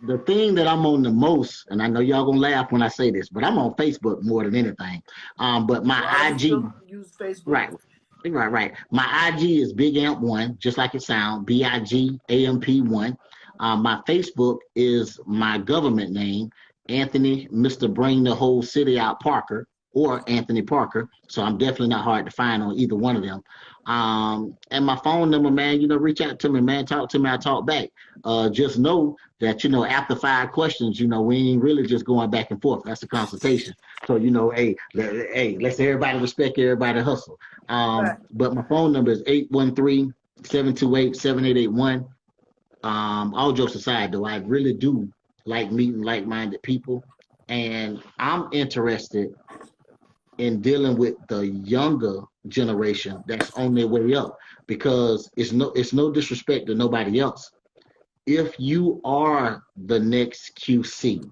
The thing that I'm on the most, and I know y'all gonna laugh when I say this, but I'm on Facebook more than anything. But A my lot of IG, people use Facebook. right, right. My IG is Big Amp One, just like it sounds, BIGAMP1. My Facebook is my government name, Anthony, Mr. Bring the Whole City Out Parker, or Anthony Parker. So I'm definitely not hard to find on either one of them. And my phone number, man, reach out to me, man. Talk to me, I talk back. Just know that, after 5 questions, we ain't really just going back and forth. That's a consultation. So, hey, let's everybody respect everybody hustle. But my phone number is 813-728-7881. All jokes aside, though, I really do like meeting like-minded people. And I'm interested in dealing with the younger generation that's on their way up, because it's no disrespect to nobody else. If you are the next QC,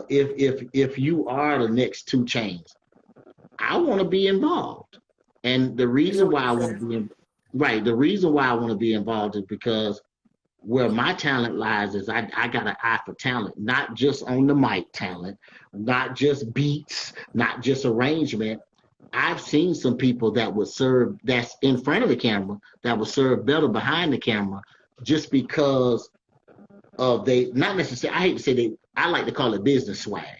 if you are the next Two Chains, I want to be involved. And the I hear reason what why you're I want to saying. be right, the reason why I want to be involved is because where my talent lies is I got an eye for talent, not just on the mic talent, not just beats, not just arrangement. I've seen some people that would serve, that's in front of the camera, that would serve better behind the camera, just because of they, not necessarily, I hate to say they, I like to call it business swag.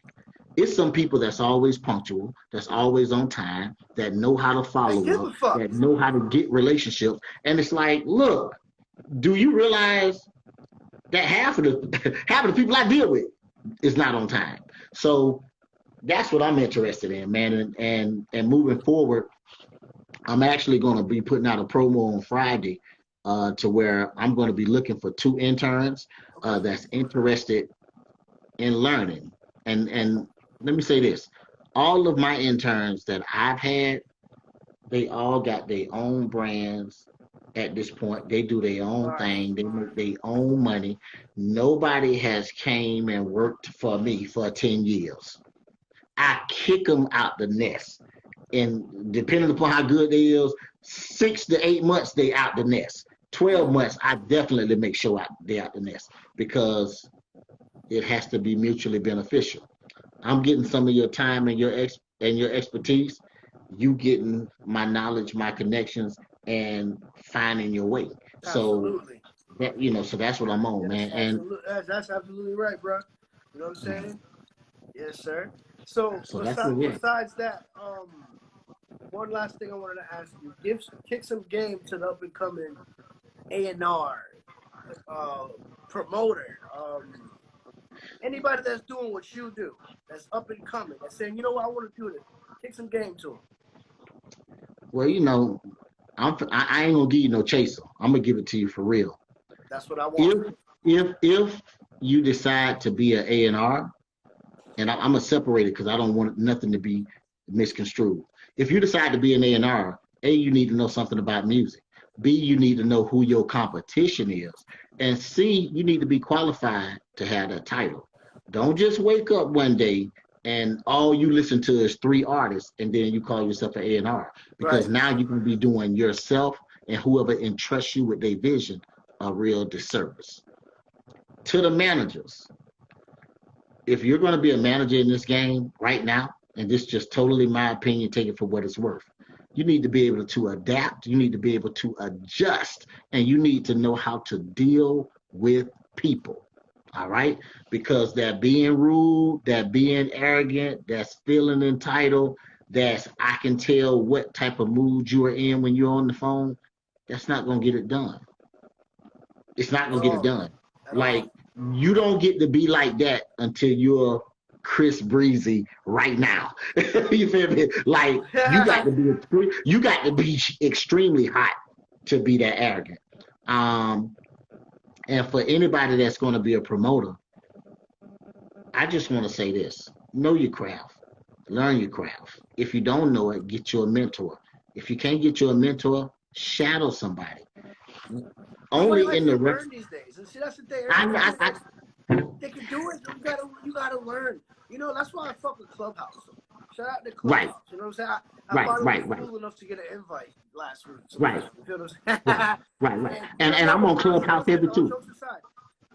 It's some people that's always punctual, that's always on time, that know how to I follow give up, a fuck. that know how to get relationships. And it's like, look, do you realize that half of the half of the people I deal with is not on time? So that's what I'm interested in, man. And moving forward, I'm actually going to be putting out a promo on Friday, to where I'm going to be looking for 2 interns Okay. that's interested in learning. And let me say this: all of my interns that I've had, they all got their own brands at this point. They do their All own right. thing. They make their own money. Nobody has came and worked for me for 10 years. I kick them out the nest. And depending upon how good they is, 6 to 8 months, they out the nest. 12 months, I definitely make sure they out the nest, because it has to be mutually beneficial. I'm getting some of your time and your expertise. You getting my knowledge, my connections, and finding your way. So Absolutely. so that's what I'm on, Yes, man. And absolutely. That's absolutely right, bro. You know what I'm saying? Yes, sir. So so that's it. Yeah. besides that, one last thing I wanted to ask you: kick some game to the up and coming A&R, uh, promoter, anybody that's doing what you do, that's up and coming, that's saying, you know what, I want to do this. Kick some game to them. Well, I ain't gonna give you no chaser. I'm gonna give it to you for real. That's what I want. If you decide to be an A&R, and I'm gonna separate it because I don't want nothing to be misconstrued. If you decide to be an A&R, you need to know something about music. B, you need to know who your competition is, and C, you need to be qualified to have that title. Don't just wake up one day and all you listen to is 3 artists, and then you call yourself an A&R, Right. because now you're gonna be doing yourself and whoever entrusts you with their vision a real disservice. To the managers, if you're going to be a manager in this game right now, and this is just totally my opinion, take it for what it's worth, you need to be able to adapt, you need to be able to adjust, and you need to know how to deal with people. All right? Because that being rude, that being arrogant, that's feeling entitled, that's I can tell what type of mood you are in when you're on the phone, that's not going to get it done. It's not At going to get it all. done. At Like, all. you don't get to be like that until you're Chris Breezy right now. You feel me? Like you got to be extremely hot to be that arrogant. And for anybody that's going to be a promoter, I just want to say this: know your craft, learn your craft. If you don't know it, get you a mentor. If you can't get you a mentor, shadow somebody. Nobody Only likes in to the learn these days. And see, that's the thing. They can do it. You gotta learn. You know, that's why I fuck with Clubhouse. Shout out to Clubhouse. Right. You know what I'm saying? I finally was cool enough to get an invite last week. So Right. you feel what I'm saying? Right. And I'm on Clubhouse every too. Jokes aside,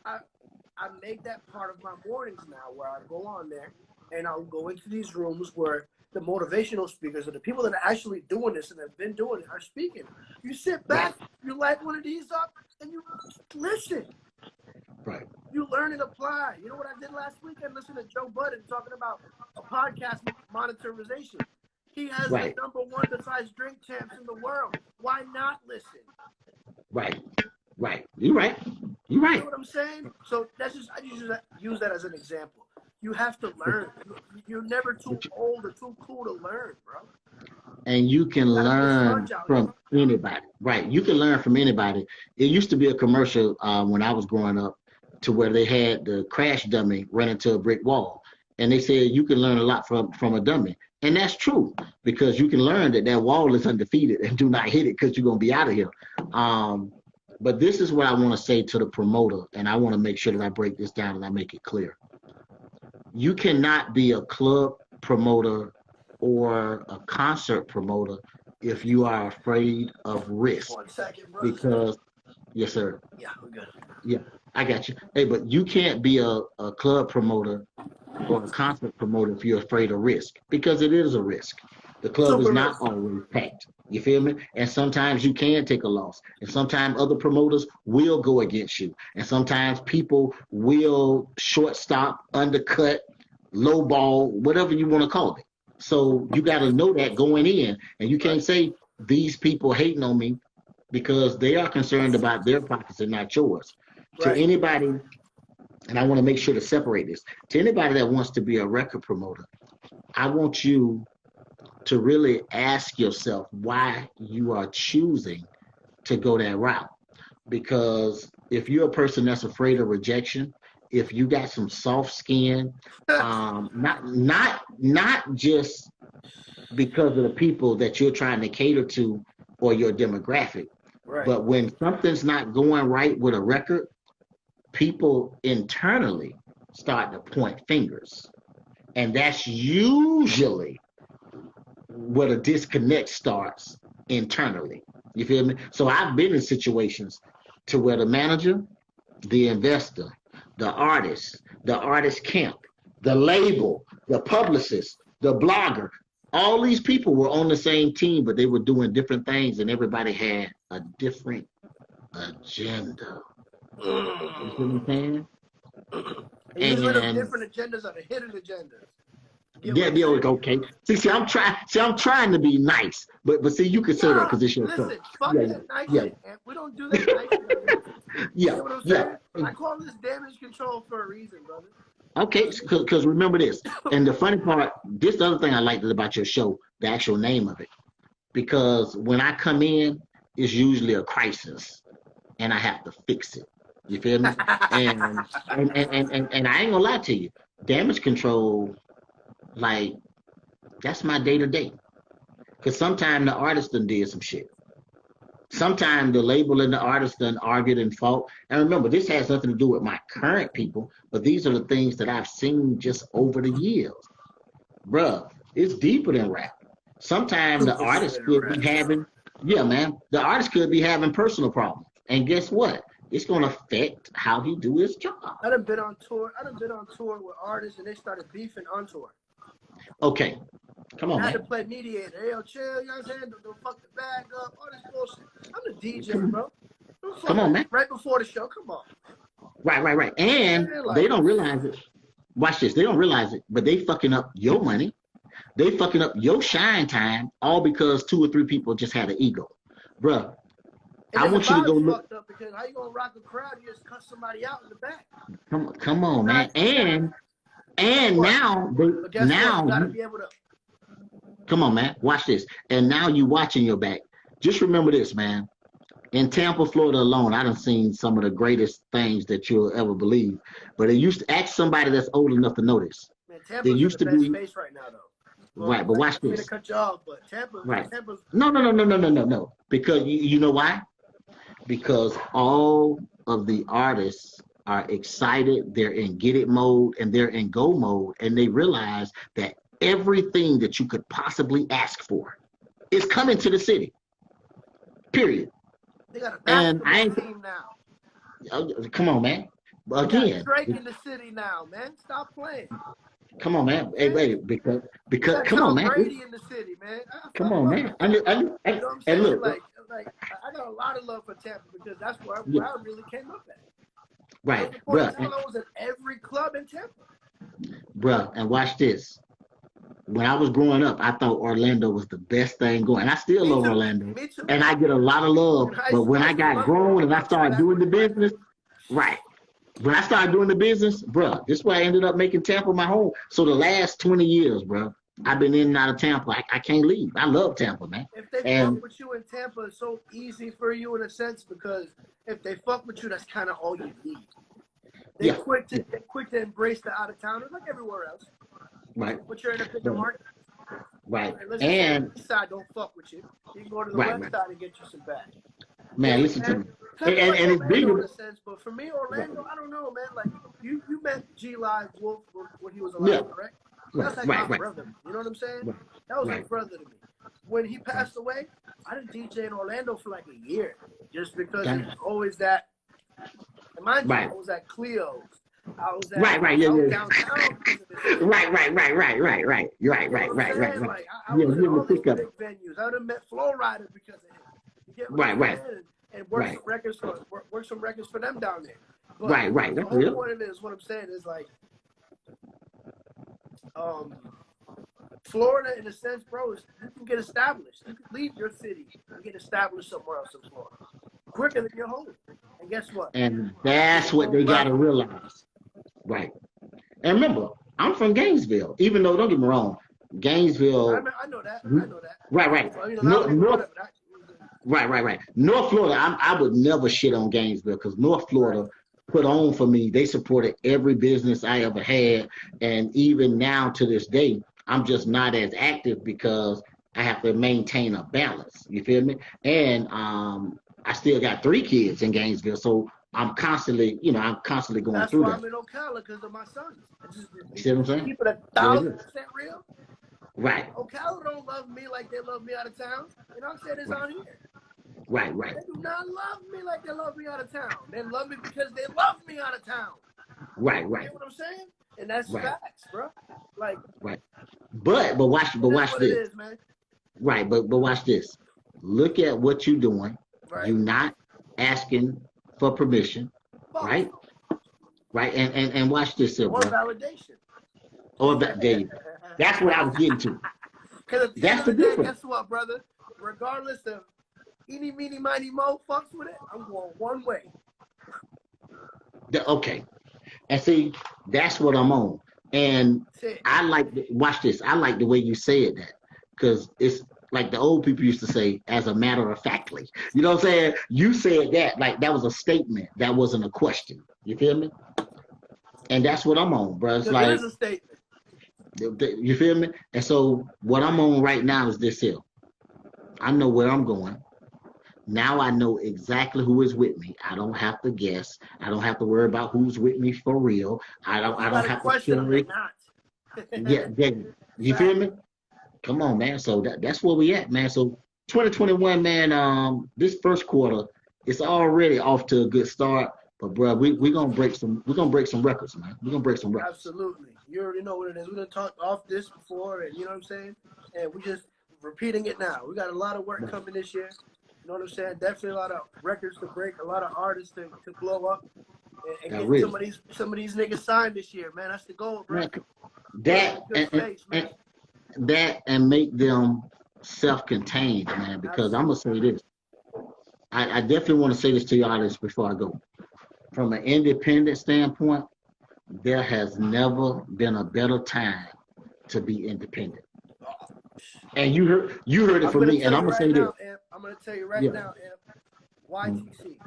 I make that part of my mornings now, where I go on there and I'll go into these rooms where the motivational speakers or the people that are actually doing this and have been doing it are speaking. You sit back, you light one of these up, and you listen. Right. You learn and apply. You know what I did last week? I listened to Joe Budden talking about a podcast monetization. He has the #1 besides drink champs in the world. Why not listen? Right. You're right. You know what I'm saying? So that's just, I use that as an example. You have to learn. You're never too old or too cool to learn, bro. And you can learn from anybody. Right. You can learn from anybody. It used to be a commercial when I was growing up, to where they had the crash dummy run into a brick wall. And they said you can learn a lot from a dummy. And that's true, because you can learn that wall is undefeated and do not hit it, because you're going to be out of here. But this is what I want to say to the promoter, and I want to make sure that I break this down and I make it clear. You cannot be a club promoter or a concert promoter if you are afraid of risk. 1 second, bro. Because, yes, sir. Yeah, we're good. Yeah, I got you. Hey, but you can't be a club promoter or a concert promoter if you're afraid of risk, because it is a risk. The club is not always packed. You feel me? And sometimes you can take a loss. And sometimes other promoters will go against you. And sometimes people will shortstop, undercut, lowball, whatever you want to call it. So you got to know that going in. And you can't say these people hating on me, because they are concerned about their pockets and not yours. To anybody, and I want to make sure to separate this, to anybody that wants to be a record promoter, I want you to really ask yourself why you are choosing to go that route. Because if you're a person that's afraid of rejection, if you got some soft skin, not just because of the people that you're trying to cater to or your demographic, but when something's not going right with a record, people internally start to point fingers. And that's usually where the disconnect starts internally. You feel me? So I've been in situations to where the manager, the investor, the artist camp, the label, the publicist, the blogger, all these people were on the same team, but they were doing different things, and everybody had a different agenda. You see what I'm saying? And usually the different agendas are the hidden agendas. Yeah, okay. See, I'm trying to be nice, but see, you can say that because it's your show. Listen, fuck that nice shit, man. We don't do that nice shit. You know what I'm saying? I call this damage control for a reason, brother. Okay, because remember this, and the funny part, this is the other thing I liked about your show, the actual name of it, because when I come in, it's usually a crisis, and I have to fix it. You feel me? and I ain't gonna lie to you, damage control, like, that's my day-to-day. Because sometimes the artist done did some shit. Sometimes the label and the artist done argued and fought. And remember, this has nothing to do with my current people, but these are the things that I've seen just over the years. Bruh, it's deeper than rap. Sometimes the artist could be having, the artist could be having personal problems. And guess what? It's going to affect how he do his job. I done been on tour with artists, and they started beefing on tour. Okay. Come on, I had man. to play mediator. Hey, yo, chill, you know what I'm saying? Don't fuck the bag up, all this bullshit. I'm the DJ, bro. Come on, man. Right before the show, come on. Right. And they don't realize it. Watch this. They don't realize it, but they fucking up your money. They fucking up your shine time, all because 2 or 3 people just had an ego. Bruh, I want you to go look. Up because how you gonna rock a crowd? You just cut somebody out in the back. Come on, man. And now, But guess what? You gotta be able to. Come on, man. Watch this. And now you watching your back. Just remember this, man. In Tampa, Florida alone, I done seen some of the greatest things that you'll ever believe. But it used to ask somebody that's old enough to know this. Man, Tampa's in the best space right now, though. Well, right, but watch this. I'm to cut you off, but Tampa. Right. Tampa's. No. Because you know why? Because all of the artists are excited. They're in get it mode and they're in go mode, and they realize that everything that you could possibly ask for is coming to the city. Period. They got a basketball team now. Come on, man. Again, Drake in the city now, man. Stop playing. Come on, man. Hey, wait, because come on, man. Brady in the city, man. Come on, man. You know what I'm saying? Look, like, I got a lot of love for Tampa because that's where I really came up at. Right, bro. I was at every club in Tampa. Bro, and watch this. When I was growing up, I thought Orlando was the best thing going. And I still love Orlando. Me too. And I get a lot of love. But when I got grown and I started doing the business, right. When I started doing the business, bro, this is why I ended up making Tampa my home. So the last 20 years, bro, I've been in and out of Tampa. I can't leave. I love Tampa, man. If they fuck with you in Tampa, it's so easy for you in a sense because if they fuck with you, that's kind of all you need. They're quick to embrace the out of towners like everywhere else. Right. But you're in a bigger market. Right. And the east side don't fuck with you. You can go to the west side and get you some back. Man, listen to me. And it's bigger. In a sense, but for me, Orlando, I don't know, man. Like you met G Live Wolf when he was alive, correct? That's like my brother. You know what I'm saying? That was my brother to me. When he passed away, I didn't DJ in Orlando for like a year, just because it was always that. And mind you, I was at Cleo's. I was at downtown. Right. Like, I was in all these big venues. I would have met Flow Rider because of him. Right. And work some records for them down there. But right. The whole point of it is what I'm saying is like, Florida, in a sense, bro, is you can get established. You can leave your city and get established somewhere else in Florida quicker than your home. And guess what? And that's what they got to realize. Right. And remember, I'm from Gainesville, even though, don't get me wrong, Gainesville. I know that. Right. Right. North Florida, I would never shit on Gainesville because North Florida put on for me. They supported every business I ever had. And even now to this day, I'm just not as active because I have to maintain a balance. You feel me? And I still got 3 kids in Gainesville. So I'm constantly going through that. That's why I'm in Ocala because of my sons. You see what I'm saying? Keep it 1,000% real. Right. Ocala don't love me like they love me out of town. You know what I'm saying? It's on here. Right. They do not love me like they love me out of town. They love me because they love me out of town. Right. You know what I'm saying? And that's facts, bro. Like. Right. But watch this. It is, man. Right. But watch this. Look at what you're doing. Right. You're not asking for permission. Right. Right. And watch this, or validation. Or that's what I was getting to. That's the difference. Guess what, brother? Regardless of eeny, meeny, miny, mo fucks with it, I'm going one way. Okay. And see, that's what I'm on. And I like, watch this. I like the way you said that because it's like the old people used to say, as a matter of factly. You know what I'm saying? You said that like that was a statement. That wasn't a question. You feel me? And that's what I'm on, bro. It's like, it is a statement. You feel me? And so what I'm on right now is this here. I know where I'm going. Now I know exactly who is with me. I don't have to guess. I don't have to worry about who's with me for real. I don't have to feel it. You feel me? Come on, man. So that's where we at, man. So 2021, man, this first quarter, it's already off to a good start. But bro, we're gonna break some records, man. We're gonna break some records. Absolutely. You already know what it is. We done talked off this before, and you know what I'm saying? And we just repeating it now. We got a lot of work coming this year. You know what I'm saying? Definitely a lot of records to break, a lot of artists to blow up, and get some of these niggas signed this year, man. That's the goal, bro. That and make them self-contained, man. Because I'm gonna say this. I definitely want to say this to your audience before I go. From an independent standpoint, there has never been a better time to be independent. And you heard it from me, and I'm gonna say this. I'm gonna tell you right now, YTC.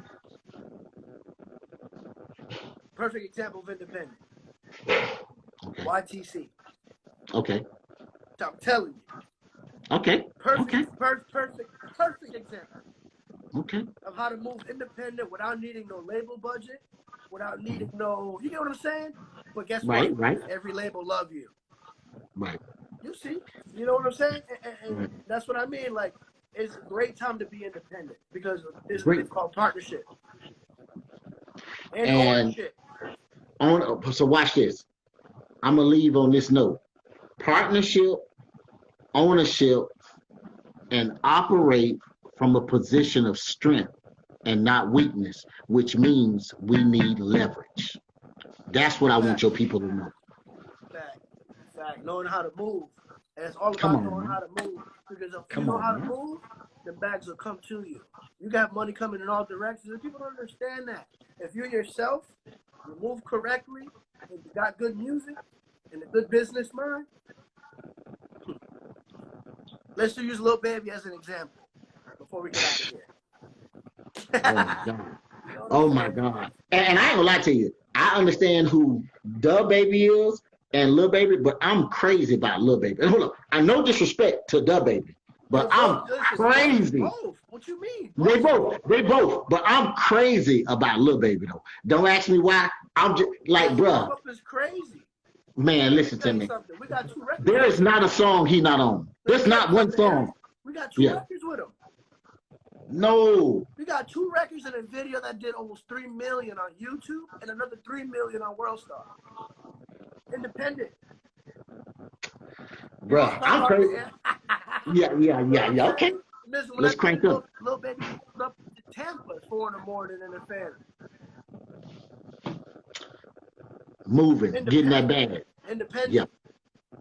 Perfect example of independent. Okay. YTC. Okay. I'm telling you. Okay. Perfect example. Okay. Of how to move independent without needing no label budget, without needing no, you get what I'm saying? But guess what? Right. Every label love you. Right. You see? You know what I'm saying? And Right. that's what I mean. Like, it's a great time to be independent because it's called partnership. And ownership. So watch this. I'm going to leave on this note. Partnership, ownership, and operate from a position of strength and not weakness, which means we need leverage. That's what I want your people to know. Fact. Knowing how to move. And it's all about knowing how to move. Because if you know how to move, the bags will come to you. You got money coming in all directions. And people don't understand that. If you're yourself, you move correctly, and you got good music and a good business mind. Let's use Lil Baby as an example before we get out of here. Oh my God. Oh my God. And I ain't gonna lie to you. I understand who Da Baby is and Lil Baby, but I'm crazy about Lil Baby. And hold on. I no disrespect to Da Baby, but I'm crazy. Both. What you mean? They both. But I'm crazy about Lil Baby though. Don't ask me why. I'm just like, bruh. Is crazy. Man, listen to me. We got 2 records. There is not a song he not on. There's not one song. We got 2 records with him. No. We got 2 records and a video that did almost 3 million on YouTube and another 3 million on Worldstar. Independent. Bruh, I'm crazy. Yeah. Okay. Listen, let's crank up. Lil Baby up to Tampa at 4 in the morning in the fan. Moving, getting that bag. Independent. Yeah.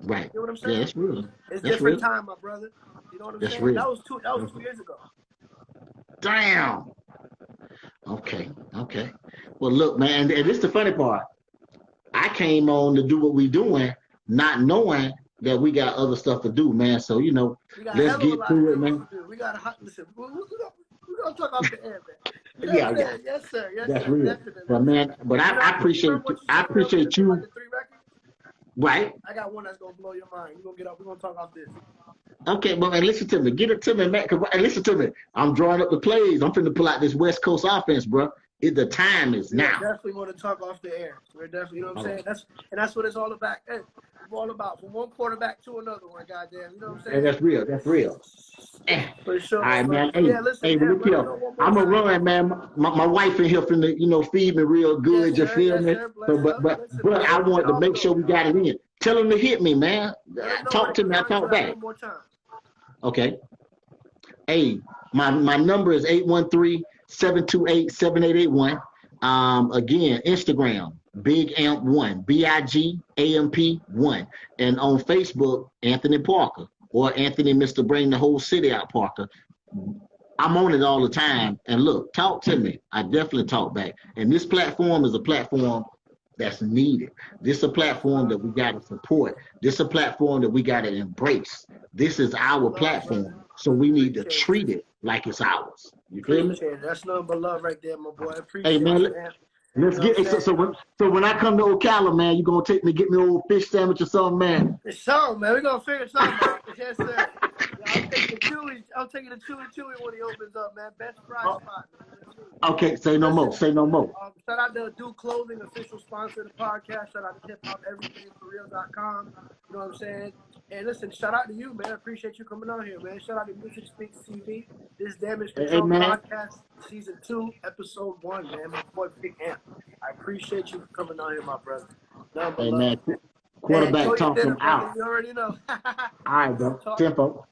Right. You know what I'm saying? Yeah, that's real. It's different time, my brother. You know what I'm saying? Real. That was 2 years ago. Damn. Okay. Well, look, man, and this is the funny part. I came on to do what we doing, not knowing that we got other stuff to do, man. So, let's get to it, man. We got to listen. We're gonna talk off the air, man. Yes, sir. That's real. Definitely. But man, I appreciate you. Like the 3 records? Right. I got one that's gonna blow your mind. We're gonna get up. We're gonna talk off this. Okay, but man, listen to me. Get it to me, man. Listen to me. I'm drawing up the plays. I'm finna pull out this West Coast offense, bro. The time is now. We definitely want to talk off the air. We're definitely, you know what I'm saying? That's what it's all about. Hey, it's all about from one quarterback to another one, goddamn. You know what I'm saying? And that's real. For sure. All right, man. Listen, look here. I'm a run, man. My wife in here finna, feed me real good. You feel me? But I wanted to make sure we got it in. Tell them to hit me, man. Talk to me. I talk back. One more time. Okay. Hey, my number is 813-728-7881. Again, Instagram, Big Amp 1, BIGAMP 1. And on Facebook, Anthony Parker or Anthony Mr. Bring the Whole City Out Parker. I'm on it all the time. And look, talk to me. I definitely talk back. And this platform is a platform that's needed. This is a platform that we got to support. This is a platform that we got to embrace. This is our platform. So we need to treat it like it's ours. You feel me? That's nothing but love right there, my boy. I appreciate hey, man, it, man. Let's get it. So when I come to Ocala, man, you gonna take me, get me a little fish sandwich or something, man? It's something, man. We're gonna figure something out. Yes, sir. I'll take you to Chewy when he opens up, man. Best fry spot, man. Okay, say no more. Say no more. Shout out to Do Clothing, official sponsor of the podcast. Shout out to hiphop.everythingforreal.com. You know what I'm saying? And listen, shout out to you, man. I appreciate you coming on here, man. Shout out to Music Speaks TV. This Damage Control Podcast, Season 2, Episode 1, man. My boy Big Amp. I appreciate you for coming on here, my brother. Hey, man. Quarterback talking out. You already know. All right, bro. Tempo.